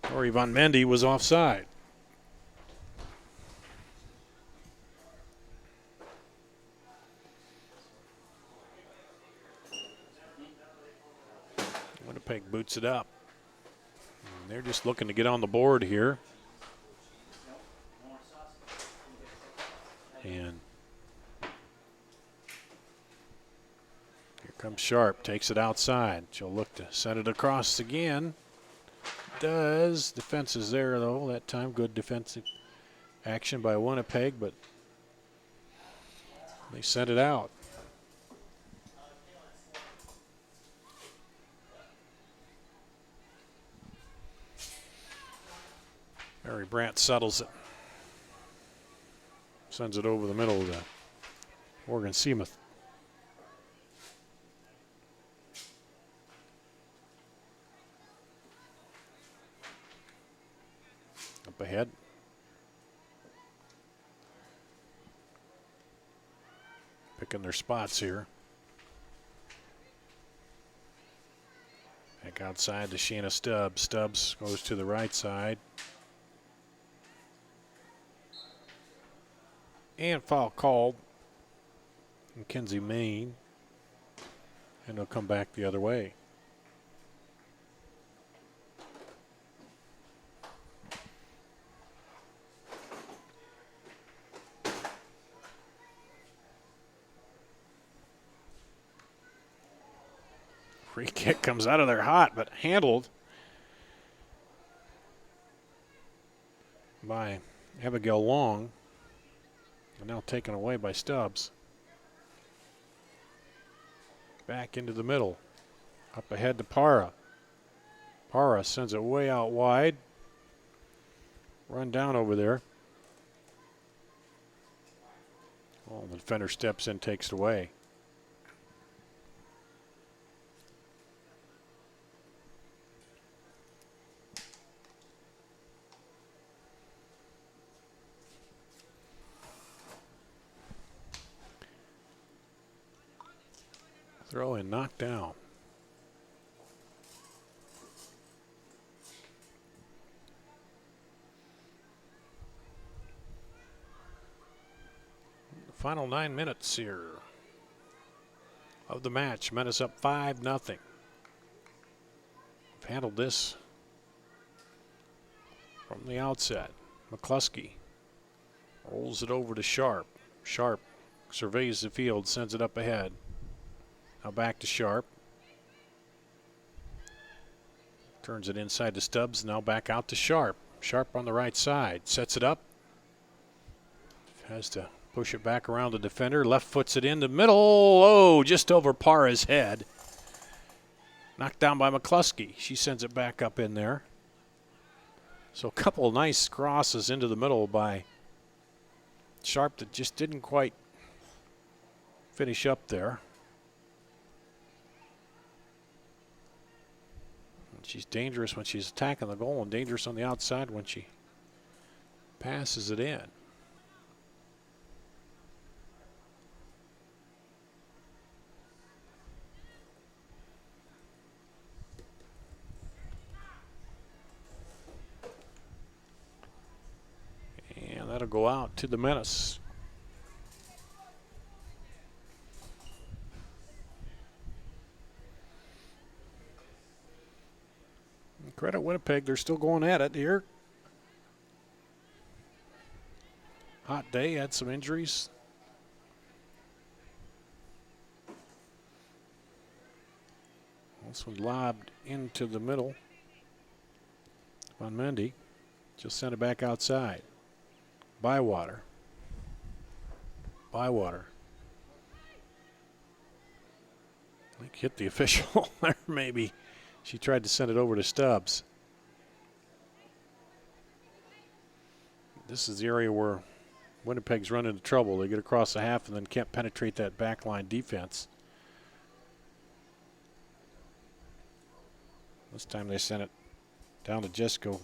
Tori Von Mendy was offside. Winnipeg boots it up. And they're just looking to get on the board here. And here comes Sharp, takes it outside. She'll look to set it across again. Does. Defense is there, though, that time. Good defensive action by Winnipeg, but they sent it out. Corey Brandt settles it. Sends it over the middle to Morgan Seamuth. Up ahead. Picking their spots here. Back outside to Sheena Stubbs. Stubbs goes to the right side. And foul called. Mackenzie Main. And they'll come back the other way. Free kick comes out of there hot, but handled by Abigail Long. And now taken away by Stubbs. Back into the middle. Up ahead to Para. Para sends it way out wide. Run down over there. Oh, the defender steps in, takes it away. Throw and knocked down. The final 9 minutes here of the match. Menace up 5-0. We've handled this from the outset. McCluskey rolls it over to Sharp. Sharp surveys the field, sends it up ahead. Now back to Sharp. Turns it inside to Stubbs. Now back out to Sharp. Sharp on the right side. Sets it up. Has to push it back around the defender. Left foots it in the middle. Oh, just over Para's head. Knocked down by McCluskey. She sends it back up in there. So a couple of nice crosses into the middle by Sharp that just didn't quite finish up there. She's dangerous when she's attacking the goal and dangerous on the outside when she passes it in. And that'll go out to the Menace. Credit Winnipeg, they're still going at it here. Hot day, had some injuries. This one lobbed into the middle. Von Mendy just sent it back outside. Bywater. Bywater. I think hit the official there, maybe. She tried to send it over to Stubbs. This is the area where Winnipeg's run into trouble. They get across the half and then can't penetrate that backline defense. This time they sent it down to Jessica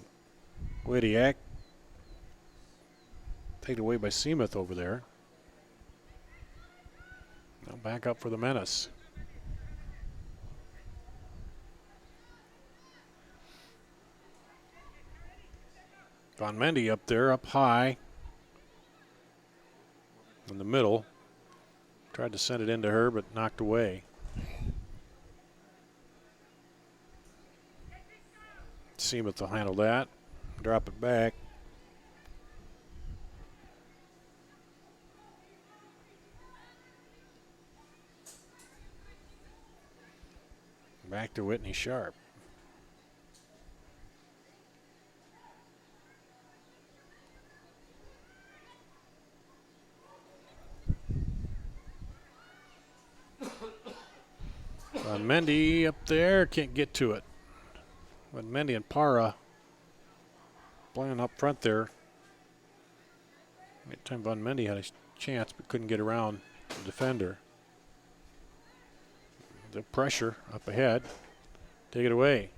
Widiak. Taken away by Seamuth over there. Now back up for the Menace. Von Mendy up there, up high in the middle. Tried to send it into her, but knocked away. Seamuth will handle that. Drop it back. Back to Whitney Sharp. Mendy up there, can't get to it. But Mendy and Para playing up front there. That time Von Mendy had a chance but couldn't get around the defender. The pressure up ahead. Take it away.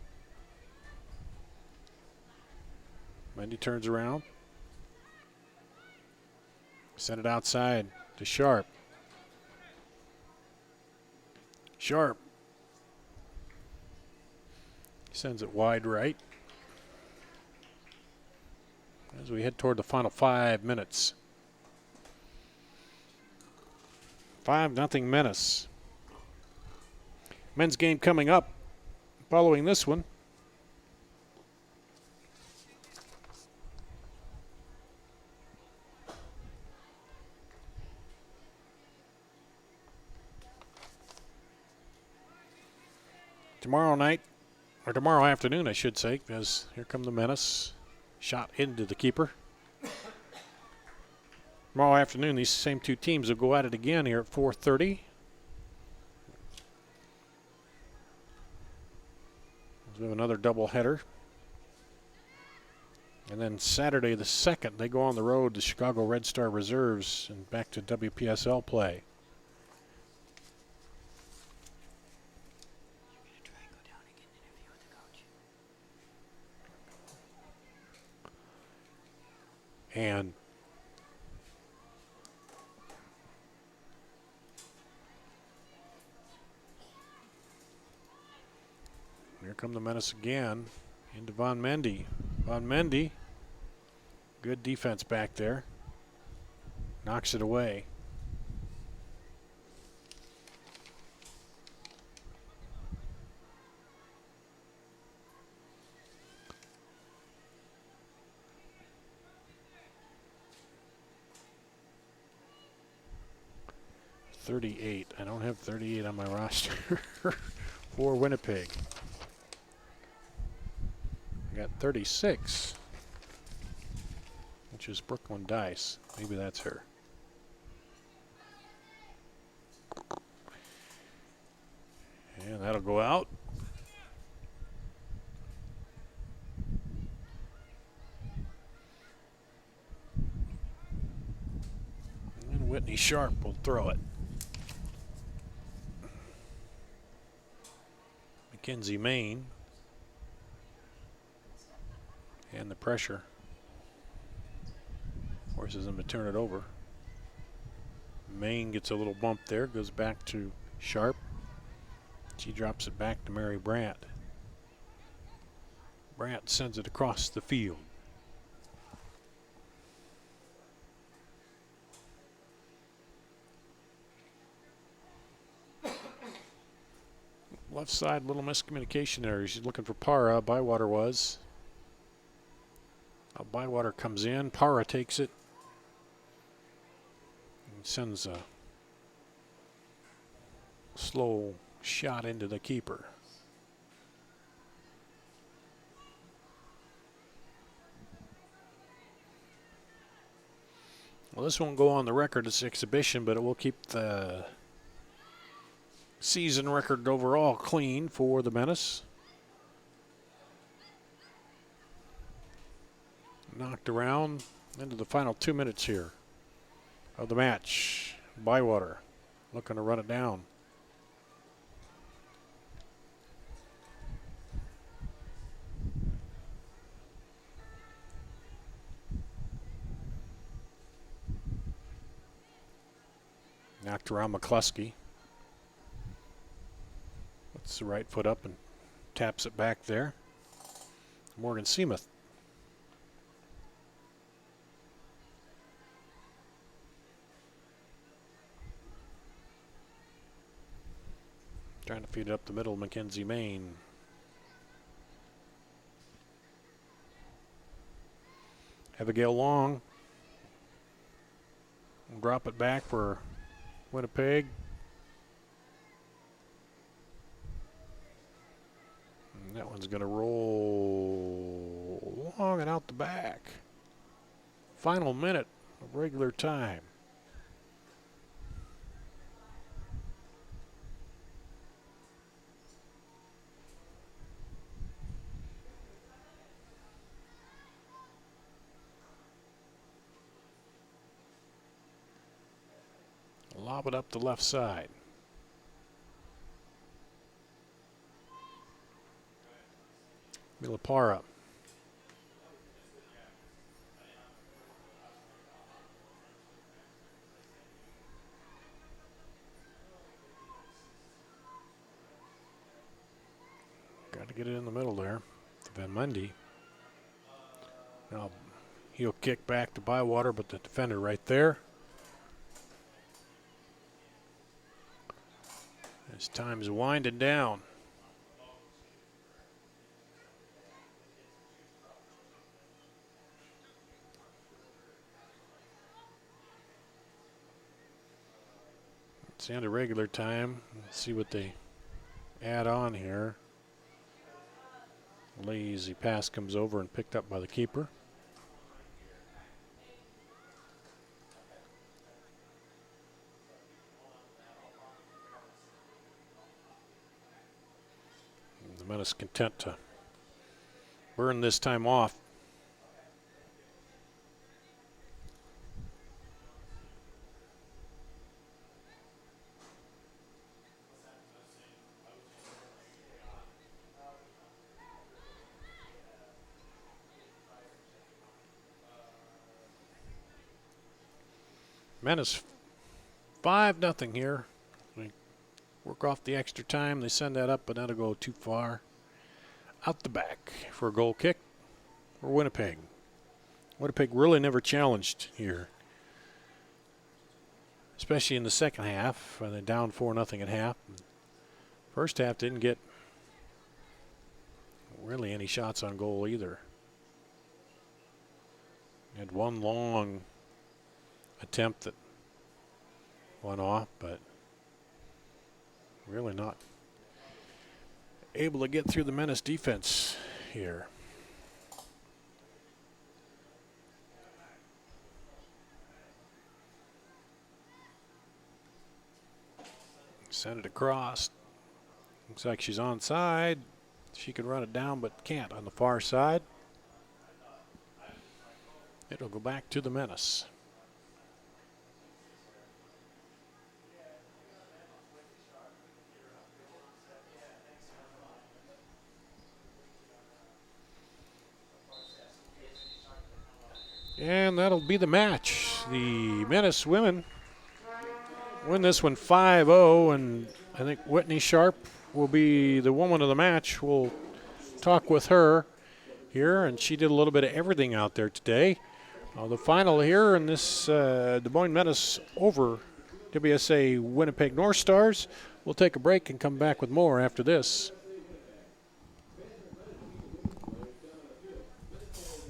Mendy turns around. Send it outside to Sharp. Sharp sends it wide right. As we head toward the final 5 minutes. 5-0 Menace. Men's game coming up following this one. Tomorrow night, or tomorrow afternoon, I should say, because here come the Menace. Shot into the keeper. Tomorrow afternoon, these same two teams will go at it again here at 4:30. We have another doubleheader. And then Saturday the 2nd, they go on the road to Chicago Red Star Reserves and back to WPSL play. And here come the Menace again into Von Mendy. Von Mendy, good defense back there. Knocks it away. .38. I don't have 38 on my roster for Winnipeg. I got 36, which is Brooklyn Dice. Maybe that's her. And that'll go out. And Whitney Sharp will throw it. Mackenzie Main. And the pressure forces him to turn it over. Main gets a little bump there, goes back to Sharp. She drops it back to Mary Brandt. Brandt sends it across the field. Left side, little miscommunication there. She's looking for Para. Bywater was. Bywater comes in. Para takes it. And sends a slow shot into the keeper. Well, this won't go on the record as exhibition, but it will keep the season record overall clean for the Menace. Knocked around into the final 2 minutes here of the match. Bywater looking to run it down. Knocked around McCluskey. Puts the right foot up and taps it back there. Morgan Seamuth. Trying to feed it up the middle, Mackenzie Main. Abigail Long. Drop it back for Winnipeg. And that one's going to roll long and out the back. Final minute of regular time. Lob it up the left side. Milapara. Got to get it in the middle there to Van Mundy. Now he'll kick back to Bywater, but the defender right there. As time is winding down. It's the end of regular time. Let's see what they add on here. Lazy pass comes over and picked up by the keeper. And the Menace content to burn this time off. Menace 5-0 here. They work off the extra time. They send that up, but that'll go too far. Out the back for a goal kick for Winnipeg. Winnipeg really never challenged here, especially in the second half. They're down 4-0 at half. First half didn't get really any shots on goal either. Had one long attempt that went off, but really not able to get through the Menace defense here. Send it across. Looks like she's onside. She can run it down, but can't on the far side. It'll go back to the Menace. And that'll be the match. The Menace women win this one 5-0, and I think Whitney Sharp will be the woman of the match. We'll talk with her here, and she did a little bit of everything out there today. The final here in this Des Moines Menace over WSA Winnipeg North Stars. We'll take a break and come back with more after this.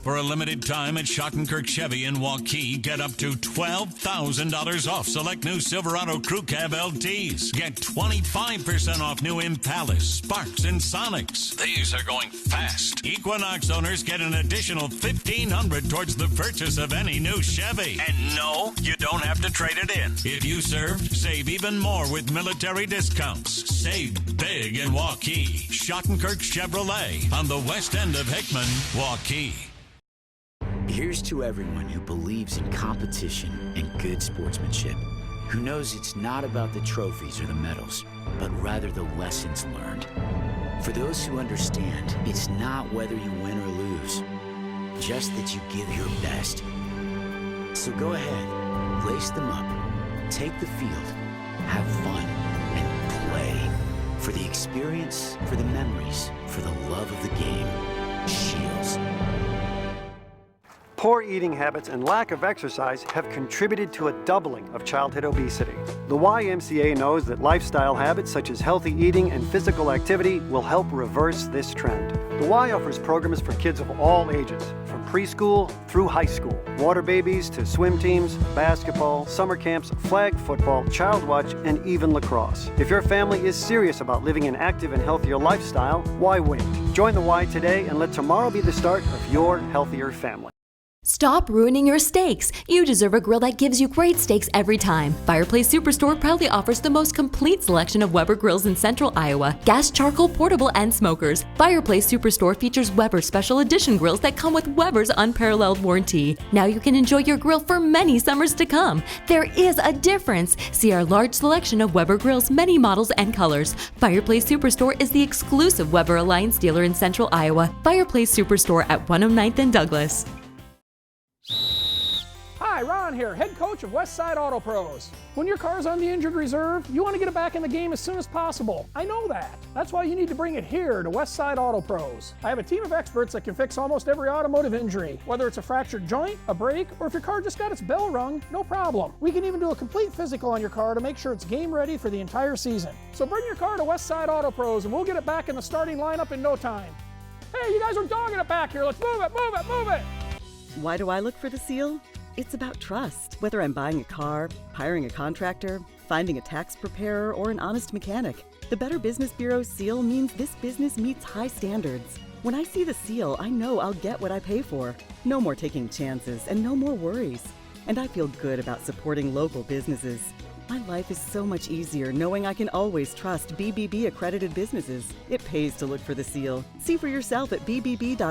For a limited time at Schottenkirk Chevy in Waukee, get up to $12,000 off select new Silverado Crew Cab LTs. Get 25% off new Impalas, Sparks, and Sonics. These are going fast. Equinox owners get an additional $1,500 towards the purchase of any new Chevy. And no, you don't have to trade it in. If you served, save even more with military discounts. Save big in Waukee. Schottenkirk Chevrolet on the west end of Hickman, Waukee. Here's to everyone who believes in competition and good sportsmanship, who knows it's not about the trophies or the medals, but rather the lessons learned. For those who understand, it's not whether you win or lose, just that you give your best. So go ahead, lace them up, take the field, have fun, and play. For the experience, for the memories, for the love of the game, Shields. Poor eating habits and lack of exercise have contributed to a doubling of childhood obesity. The YMCA knows that lifestyle habits such as healthy eating and physical activity will help reverse this trend. The Y offers programs for kids of all ages, from preschool through high school. Water babies to swim teams, basketball, summer camps, flag football, child watch, and even lacrosse. If your family is serious about living an active and healthier lifestyle, why wait? Join the Y today and let tomorrow be the start of your healthier family. Stop ruining your steaks. You deserve a grill that gives you great steaks every time. Fireplace Superstore proudly offers the most complete selection of Weber grills in central Iowa, gas, charcoal, portable, and smokers. Fireplace Superstore features Weber Special Edition grills that come with Weber's unparalleled warranty. Now you can enjoy your grill for many summers to come. There is a difference. See our large selection of Weber grills, many models and colors. Fireplace Superstore is the exclusive Weber Alliance dealer in central Iowa. Fireplace Superstore at 109th and Douglas. Hi, Ron here, head coach of Westside Auto Pros. When your car's on the injured reserve, you want to get it back in the game as soon as possible. I know that. That's why you need to bring it here to Westside Auto Pros. I have a team of experts that can fix almost every automotive injury. Whether it's a fractured joint, a brake, or if your car just got its bell rung, no problem. We can even do a complete physical on your car to make sure it's game ready for the entire season. So bring your car to Westside Auto Pros and we'll get it back in the starting lineup in no time. Hey, you guys are dogging it back here. Let's move it, move it, move it. Why do I look for the seal? It's about trust. Whether I'm buying a car, hiring a contractor, finding a tax preparer, or an honest mechanic, the Better Business Bureau seal means this business meets high standards. When I see the seal, I know I'll get what I pay for. No more taking chances and no more worries. And I feel good about supporting local businesses. My life is so much easier knowing I can always trust BBB accredited businesses. It pays to look for the seal. See for yourself at bbb.org/Iowa.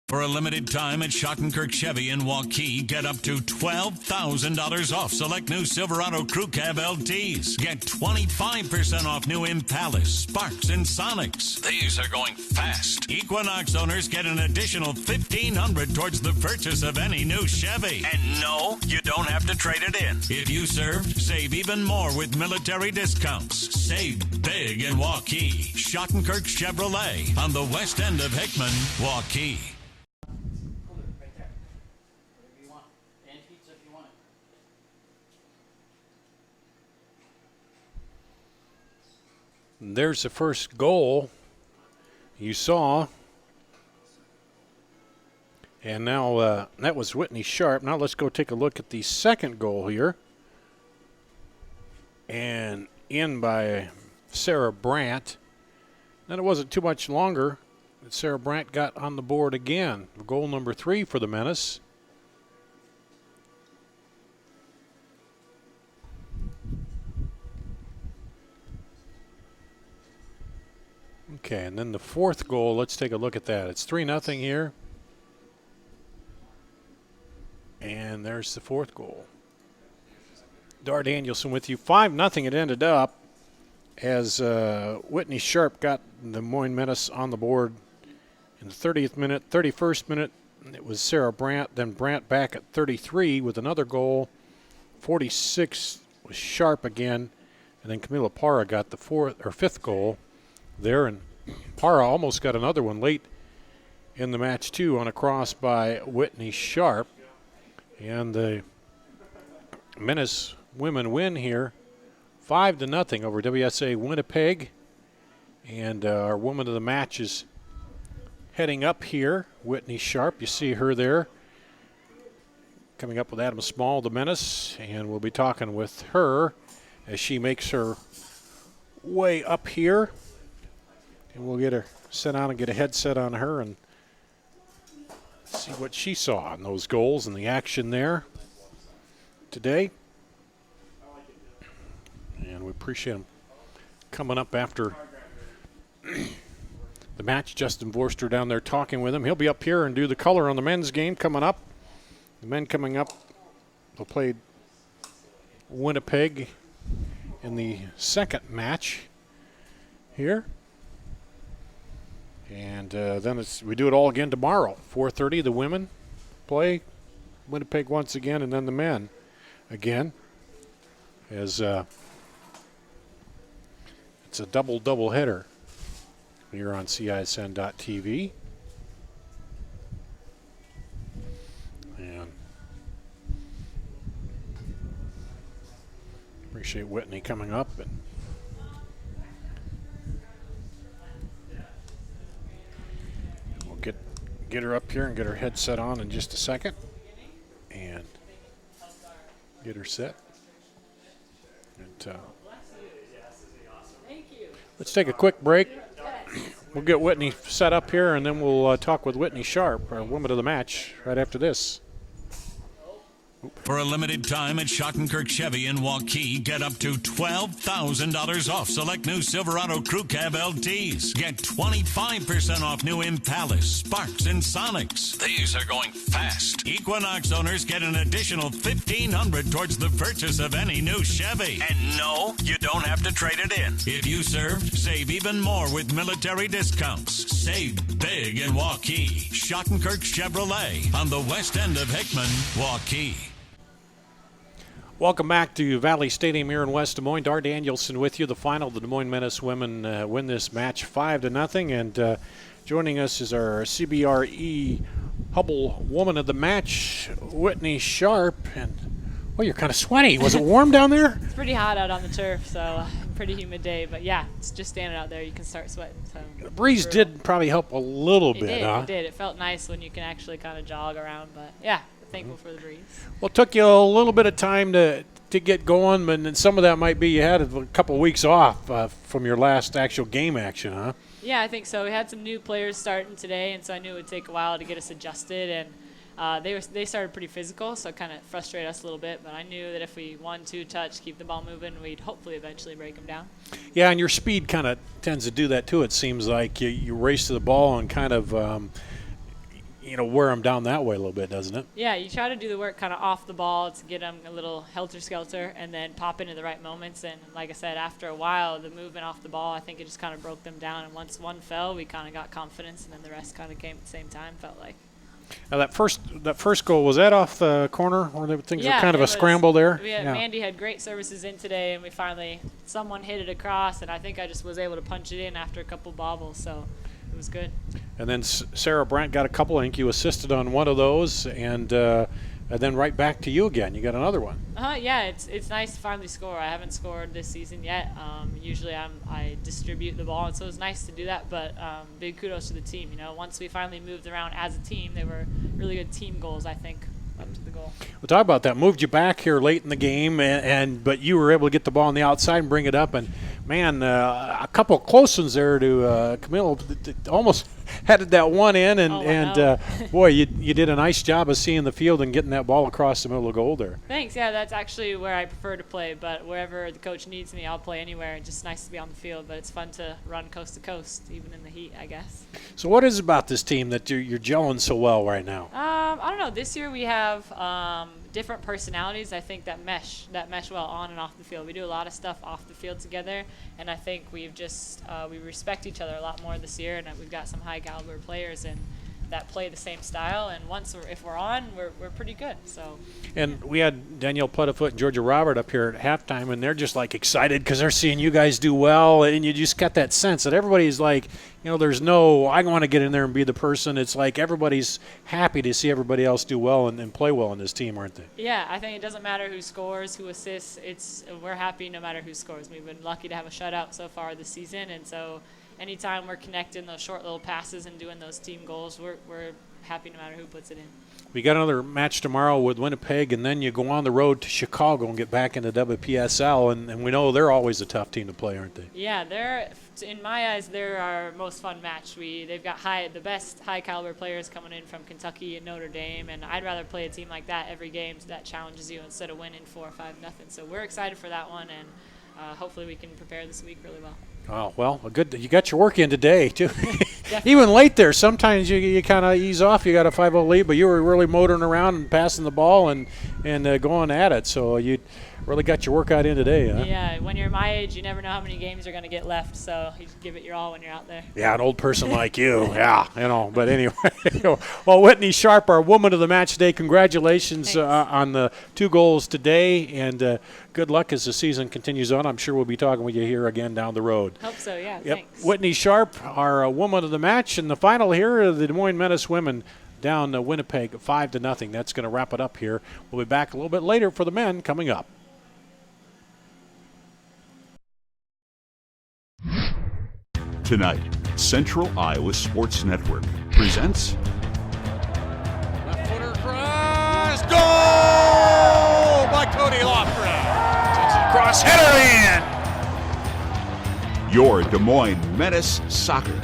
For a limited time at Schottenkirk Chevy in Waukee, get up to $12,000 off select new Silverado Crew Cab LTs. Get 25% off new Impalas, Sparks, and Sonics. These are going fast. Equinox owners get an additional $1,500 towards the purchase of any new Chevy. And no, you don't have to trade it in. If you served, save even more with military discounts. Save big in Waukee. Schottenkirk Chevrolet on the west end of Hickman, Waukee. There's the first goal you saw. And now that was Whitney Sharp. Now let's go take a look at the second goal here. And in by Sarah Brandt. Then it wasn't too much longer that Sarah Brandt got on the board again. Goal number 3 for the Menace. Okay, and then the fourth goal, let's take a look at that. It's 3-0 here. And there's the fourth goal. Dar Danielson with you. 5-0 it ended up as Whitney Sharp got the Moines Menace on the board in the 30th minute. 31st minute, it was Sarah Brandt. Then Brandt back at 33 with another goal. 46 was Sharp again. And then Camila Parra got the fifth goal there, and Parra almost got another one late in the match too on a cross by Whitney Sharp. And the Menace women win here 5-0 over WSA Winnipeg. And our woman of the match is heading up here, Whitney Sharp. You see her there coming up with Adam Small, the Menace, and we'll be talking with her as she makes her way up here. And we'll get her set on and get a headset on her and see what she saw in those goals and the action there today. And we appreciate them coming up after the match. Justin Vorster down there talking with him. He'll be up here and do the color on the men's game coming up. The men coming up, they'll play Winnipeg in the second match here. And then we do it all again tomorrow. 4:30, the women play Winnipeg once again, and then the men again. As it's a double header here on CISN.TV. And appreciate Whitney coming up and get her up here and get her headset on in just a second and get her set. And, let's take a quick break. We'll get Whitney set up here, and then we'll talk with Whitney Sharp, our woman of the match, right after this. For a limited time at Schottenkirk Chevy in Waukee, get up to $12,000 off select new Silverado Crew Cab LTs. Get 25% off new Impalas, Sparks, and Sonics. These are going fast. Equinox owners get an additional $1,500 towards the purchase of any new Chevy. And no, you don't have to trade it in. If you served, save even more with military discounts. Save big in Waukee. Schottenkirk Chevrolet on the west end of Hickman, Waukee. Welcome back to Valley Stadium here in West Des Moines. Dar Danielson with you. The final, the Des Moines Menace women win this match 5-0. And joining us is our CBRE Hubble Woman of the Match, Whitney Sharp. And, well, you're kind of sweaty. Was it warm down there? It's pretty hot out on the turf, so pretty humid day. But, yeah, it's just standing out there. You can start sweating. So the breeze did probably help a little bit, huh? It did. It felt nice when you can actually kind of jog around. But, yeah. Thankful for the breeze. Well, it took you a little bit of time to get going, but some of that might be you had a couple of weeks off from your last actual game action, huh? Yeah, I think so. We had some new players starting today, and so I knew it would take a while to get us adjusted. And they started pretty physical, so it kind of frustrated us a little bit. But I knew that if we 1-2 touch, keep the ball moving, we'd hopefully eventually break them down. Yeah, and your speed kind of tends to do that too. It seems like you race to the ball and kind of wear them down that way a little bit, doesn't it? Yeah, you try to do the work kind of off the ball to get them a little helter-skelter and then pop into the right moments. And like I said, after a while, the movement off the ball, I think it just kind of broke them down. And once one fell, we kind of got confidence, and then the rest kind of came at the same time, felt like. Now that first goal, was that off the corner where things were kind of a scramble there? Mandy had great services in today, and someone hit it across, and I think I just was able to punch it in after a couple bobbles, so it was good. And then Sarah Brandt got a couple. I think you assisted on one of those, and then right back to you again. You got another one. Yeah, it's nice to finally score. I haven't scored this season yet. Usually I distribute the ball, and so it was nice to do that. But big kudos to the team. Once we finally moved around as a team, they were really good team goals, I think, up to the goal. We'll talk about that. Moved you back here late in the game, but you were able to get the ball on the outside and bring it up. And, man, a couple of close ones there to Camille. Almost headed that one in, boy, you did a nice job of seeing the field and getting that ball across the middle of the goal there. Thanks. Yeah, that's actually where I prefer to play, but wherever the coach needs me, I'll play anywhere. It's just nice to be on the field, but it's fun to run coast to coast, even in the heat, I guess. So what is it about this team that you're gelling so well right now? I don't know. This year we have different personalities, I think, that mesh well on and off the field. We do a lot of stuff off the field together, and I think we've just we respect each other a lot more this year, and we've got some high caliber players and that play the same style, and if we're on, we're pretty good. So. And we had Danielle Putterfoot and Georgia Robert up here at halftime, and they're just like excited because they're seeing you guys do well, and you just got that sense that everybody's like, there's no, I want to get in there and be the person. It's like everybody's happy to see everybody else do well and play well in this team, aren't they? Yeah, I think it doesn't matter who scores, who assists. We're happy no matter who scores. We've been lucky to have a shutout so far this season, and so anytime we're connecting those short little passes and doing those team goals, we're happy no matter who puts it in. We got another match tomorrow with Winnipeg, and then you go on the road to Chicago and get back into WPSL, and we know they're always a tough team to play, aren't they? Yeah, in my eyes, they're our most fun match. They've got the best high caliber players coming in from Kentucky and Notre Dame, and I'd rather play a team like that every game that challenges you instead of winning 4 or 5-0. So we're excited for that one, and hopefully we can prepare this week really well. Oh, well, good. You got your work in today, too. Even late there, sometimes you kind of ease off. You got a 5-0 lead, but you were really motoring around and passing the ball and going at it. So you really got your workout in today, huh? Yeah, when you're my age, you never know how many games you're going to get left, so you give it your all when you're out there. Yeah, an old person like you. Yeah, But anyway, well, Whitney Sharp, our woman of the match today, congratulations on the 2 goals today, and good luck as the season continues on. I'm sure we'll be talking with you here again down the road. Hope so, yeah. Yep. Thanks. Whitney Sharp, our woman of the match, and the final here, the Des Moines Menace women down Winnipeg 5-0. That's going to wrap it up here. We'll be back a little bit later for the men coming up. Tonight, Central Iowa Sports Network presents Left footer cross, goal by Cody Lofgren. Takes it across, header in. your Des Moines Menace Soccer.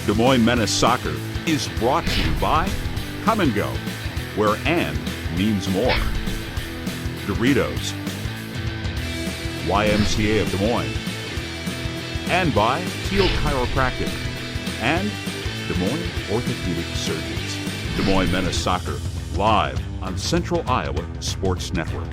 Des Moines Menace Soccer is brought to you by Come and Go, where and means more. Doritos, YMCA of Des Moines, and by Teal Chiropractic and Des Moines Orthopedic Surgeons. Des Moines Menace Soccer, live on Central Iowa Sports Network.